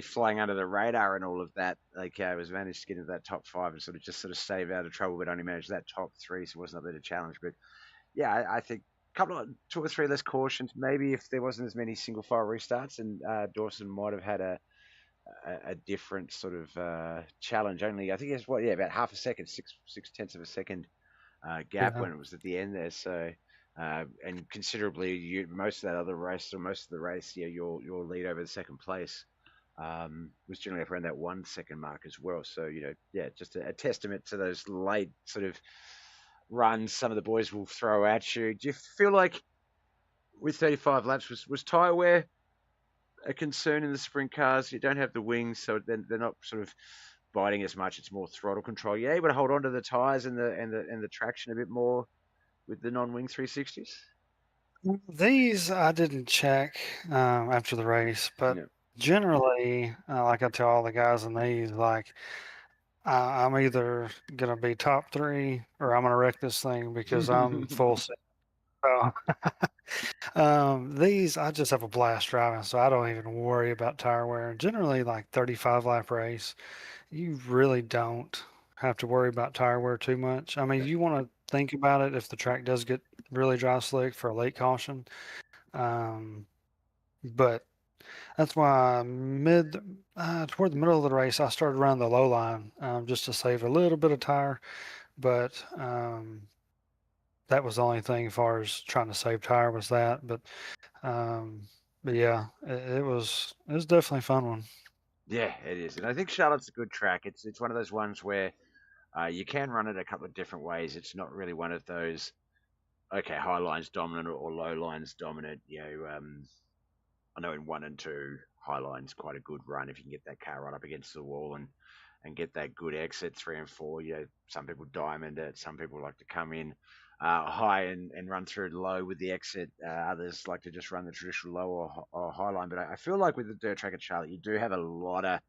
flying under the radar and all of that. Like was managed to get into that top 5 and sort of stave out of trouble, but only managed that top 3, so wasn't up there to challenge. But yeah, I think two or three less cautions. Maybe if there wasn't as many single file restarts, and Dawson might have had a different sort of challenge. Only I think it's about half a second, six tenths of a second gap when it was at the end there. So and considerably, most of that other race or most of the race, your lead over the second place was generally around that 1 second mark as well. So just a testament to those late sort of runs some of the boys will throw at you. Do you feel like with 35 laps was tyre wear a concern in the sprint cars? You don't have the wings, so they're not sort of biting as much. It's more throttle control. You're able to hold on to the tyres and the traction a bit more with the non-wing 360s. These I didn't check after the race, but generally, like I tell all the guys in these, like I'm either gonna be top 3 or I'm gonna wreck this thing because I'm full set. So these I just have a blast driving, so I don't even worry about tire wear. Generally, like 35 lap race, you really don't have to worry about tire wear too much. I mean, you want to think about it if the track does get really dry slick for a late caution. But that's why toward the middle of the race, I started running the low line just to save a little bit of tire. But that was the only thing as far as trying to save tire was that. But yeah, it was definitely a fun one. Yeah, it is, and I think Charlotte's a good track. It's one of those ones where you can run it a couple of different ways. It's not really one of those high lines dominant or low lines dominant. I know in 1 and 2, high line's quite a good run if you can get that car right up against the wall and get that good exit. 3 and 4, some people diamond it, some people like to come in high and run through low with the exit. Others like to just run the traditional low or high line. But I feel like with the dirt track at Charlotte, you do have a lot of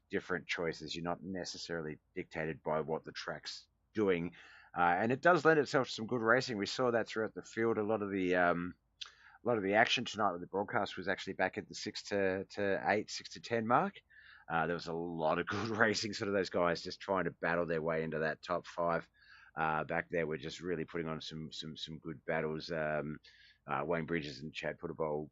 different choices. You're not necessarily dictated by what the track's doing. And it does lend itself to some good racing. We saw that throughout the field. A lot of the action tonight with the broadcast was actually back at the 6 to 8, 6 to 10 mark. There was a lot of good racing. Sort of those guys just trying to battle their way into that top 5. Back there, we're just really putting on some good battles. Wayne Bridges and Chad Putterball,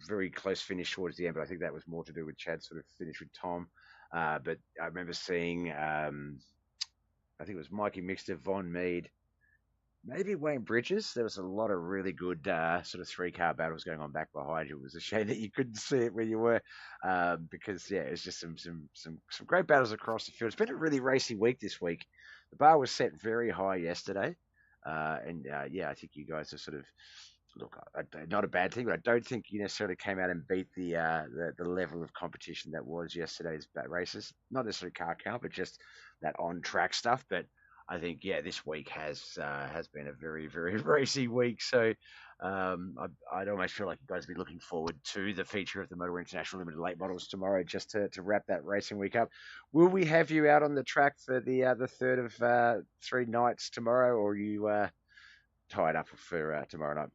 very close finish towards the end, but I think that was more to do with Chad's sort of finish with Tom. But I remember seeing, I think it was Mikey Mixter, Von Mead, maybe Wayne Bridges. There was a lot of really good sort of 3-car battles going on back behind you. It was a shame that you couldn't see it where you were, because it was just some great battles across the field. It's been a really racy week this week. The bar was set very high yesterday, and I think you guys are sort of not a bad thing, but I don't think you necessarily came out and beat the level of competition that was yesterday's races. Not necessarily car count, but just that on track stuff. But I think this week has been a very, very racy week. So I'd almost feel like you guys will be looking forward to the feature of the Motor International Limited Late Models tomorrow, just to wrap that racing week up. Will we have you out on the track for the third of 3 nights tomorrow, or are you tied up for tomorrow night?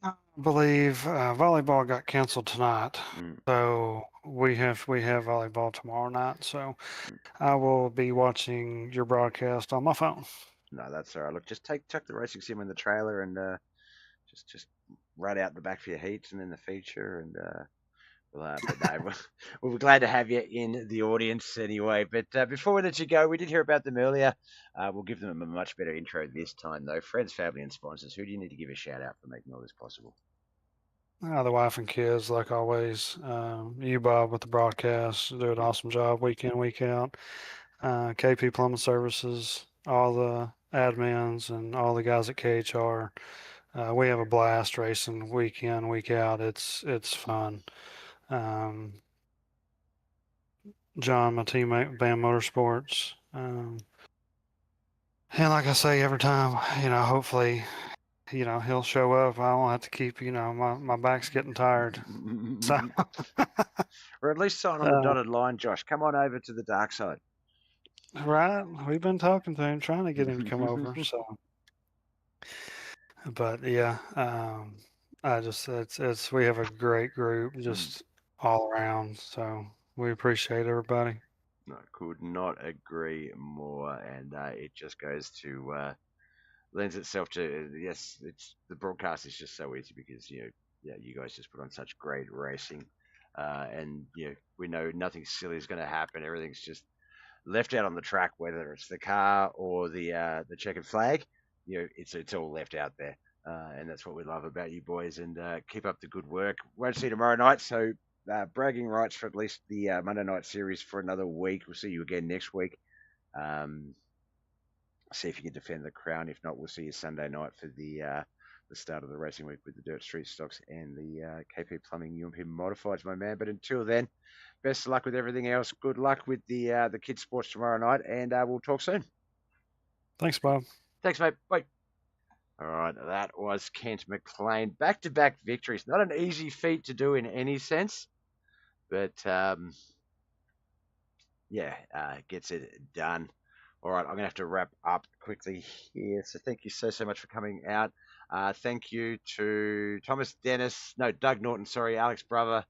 I believe volleyball got canceled tonight, so we have volleyball tomorrow night. So I will be watching your broadcast on my phone. No, that's all right. Look, just chuck the racing sim in the trailer and just ride out the back for your heats and then the feature, and But no, we're glad to have you in the audience anyway. But before we let you go, we did hear about them earlier. We'll give them a much better intro this time, though. Friends, family, and sponsors. Who do you need to give a shout out for making all this possible? The wife and kids, like always. You, Bob, with the broadcast, do an awesome job week in, week out. KP Plumbing Services, all the admins, and all the guys at KHR. We have a blast racing week in, week out. It's fun. Um, John, my teammate, Bam Motorsports. And like I say every time, hopefully, he'll show up. I won't have to keep, my back's getting tired. So, Or at least sign on the uh, dotted line, Josh. Come on over to the dark side. right, we've been talking to him, trying to get him to come over. So, but yeah, I just it's we have a great group, just all around. So we appreciate everybody. No, could not agree more. And it just goes to lends itself to yes, it's the broadcast is just so easy because yeah, you guys just put on such great racing, and we know nothing silly is going to happen. Everything's just left out on the track, whether it's the car or the checkered flag. It's all left out there, and that's what we love about you boys. And keep up the good work. Won't see you tomorrow night, so bragging rights for at least the Monday night series for another week. We'll see you again next week. Um, See if you can defend the crown. If not, we'll see you Sunday night for the start of the racing week with the Dirt Street Stocks and the KP Plumbing UMP Modifieds, my man. But until then, best of luck with everything else. Good luck with the kids' sports tomorrow night, and we'll talk soon. Thanks, Bob. Thanks, mate. Bye. All right, that was Kent McLean. Back-to-back victories. Not an easy feat to do in any sense, but gets it done. All right, I'm going to have to wrap up quickly here. So thank you so much for coming out. Thank you to Doug Norton, sorry, Alex Brother.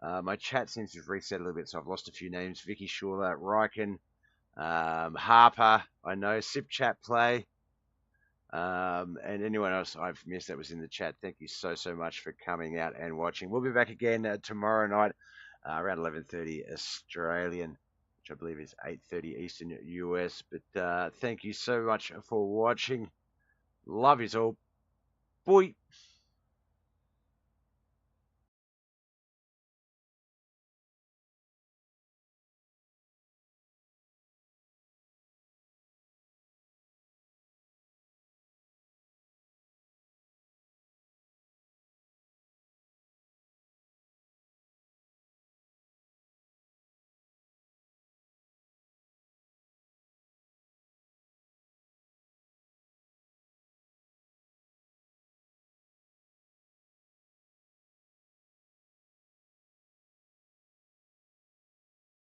My chat seems to have reset a little bit, so I've lost a few names. Vicky Shuler, Ryken, Harper, I know, Sip Chat Play, and anyone else I've missed that was in the chat. Thank you so much for coming out and watching. We'll be back again tomorrow night around 11:30 Australian, which I believe is 8:30 Eastern US. But thank you so much for watching. Love you all. Bye.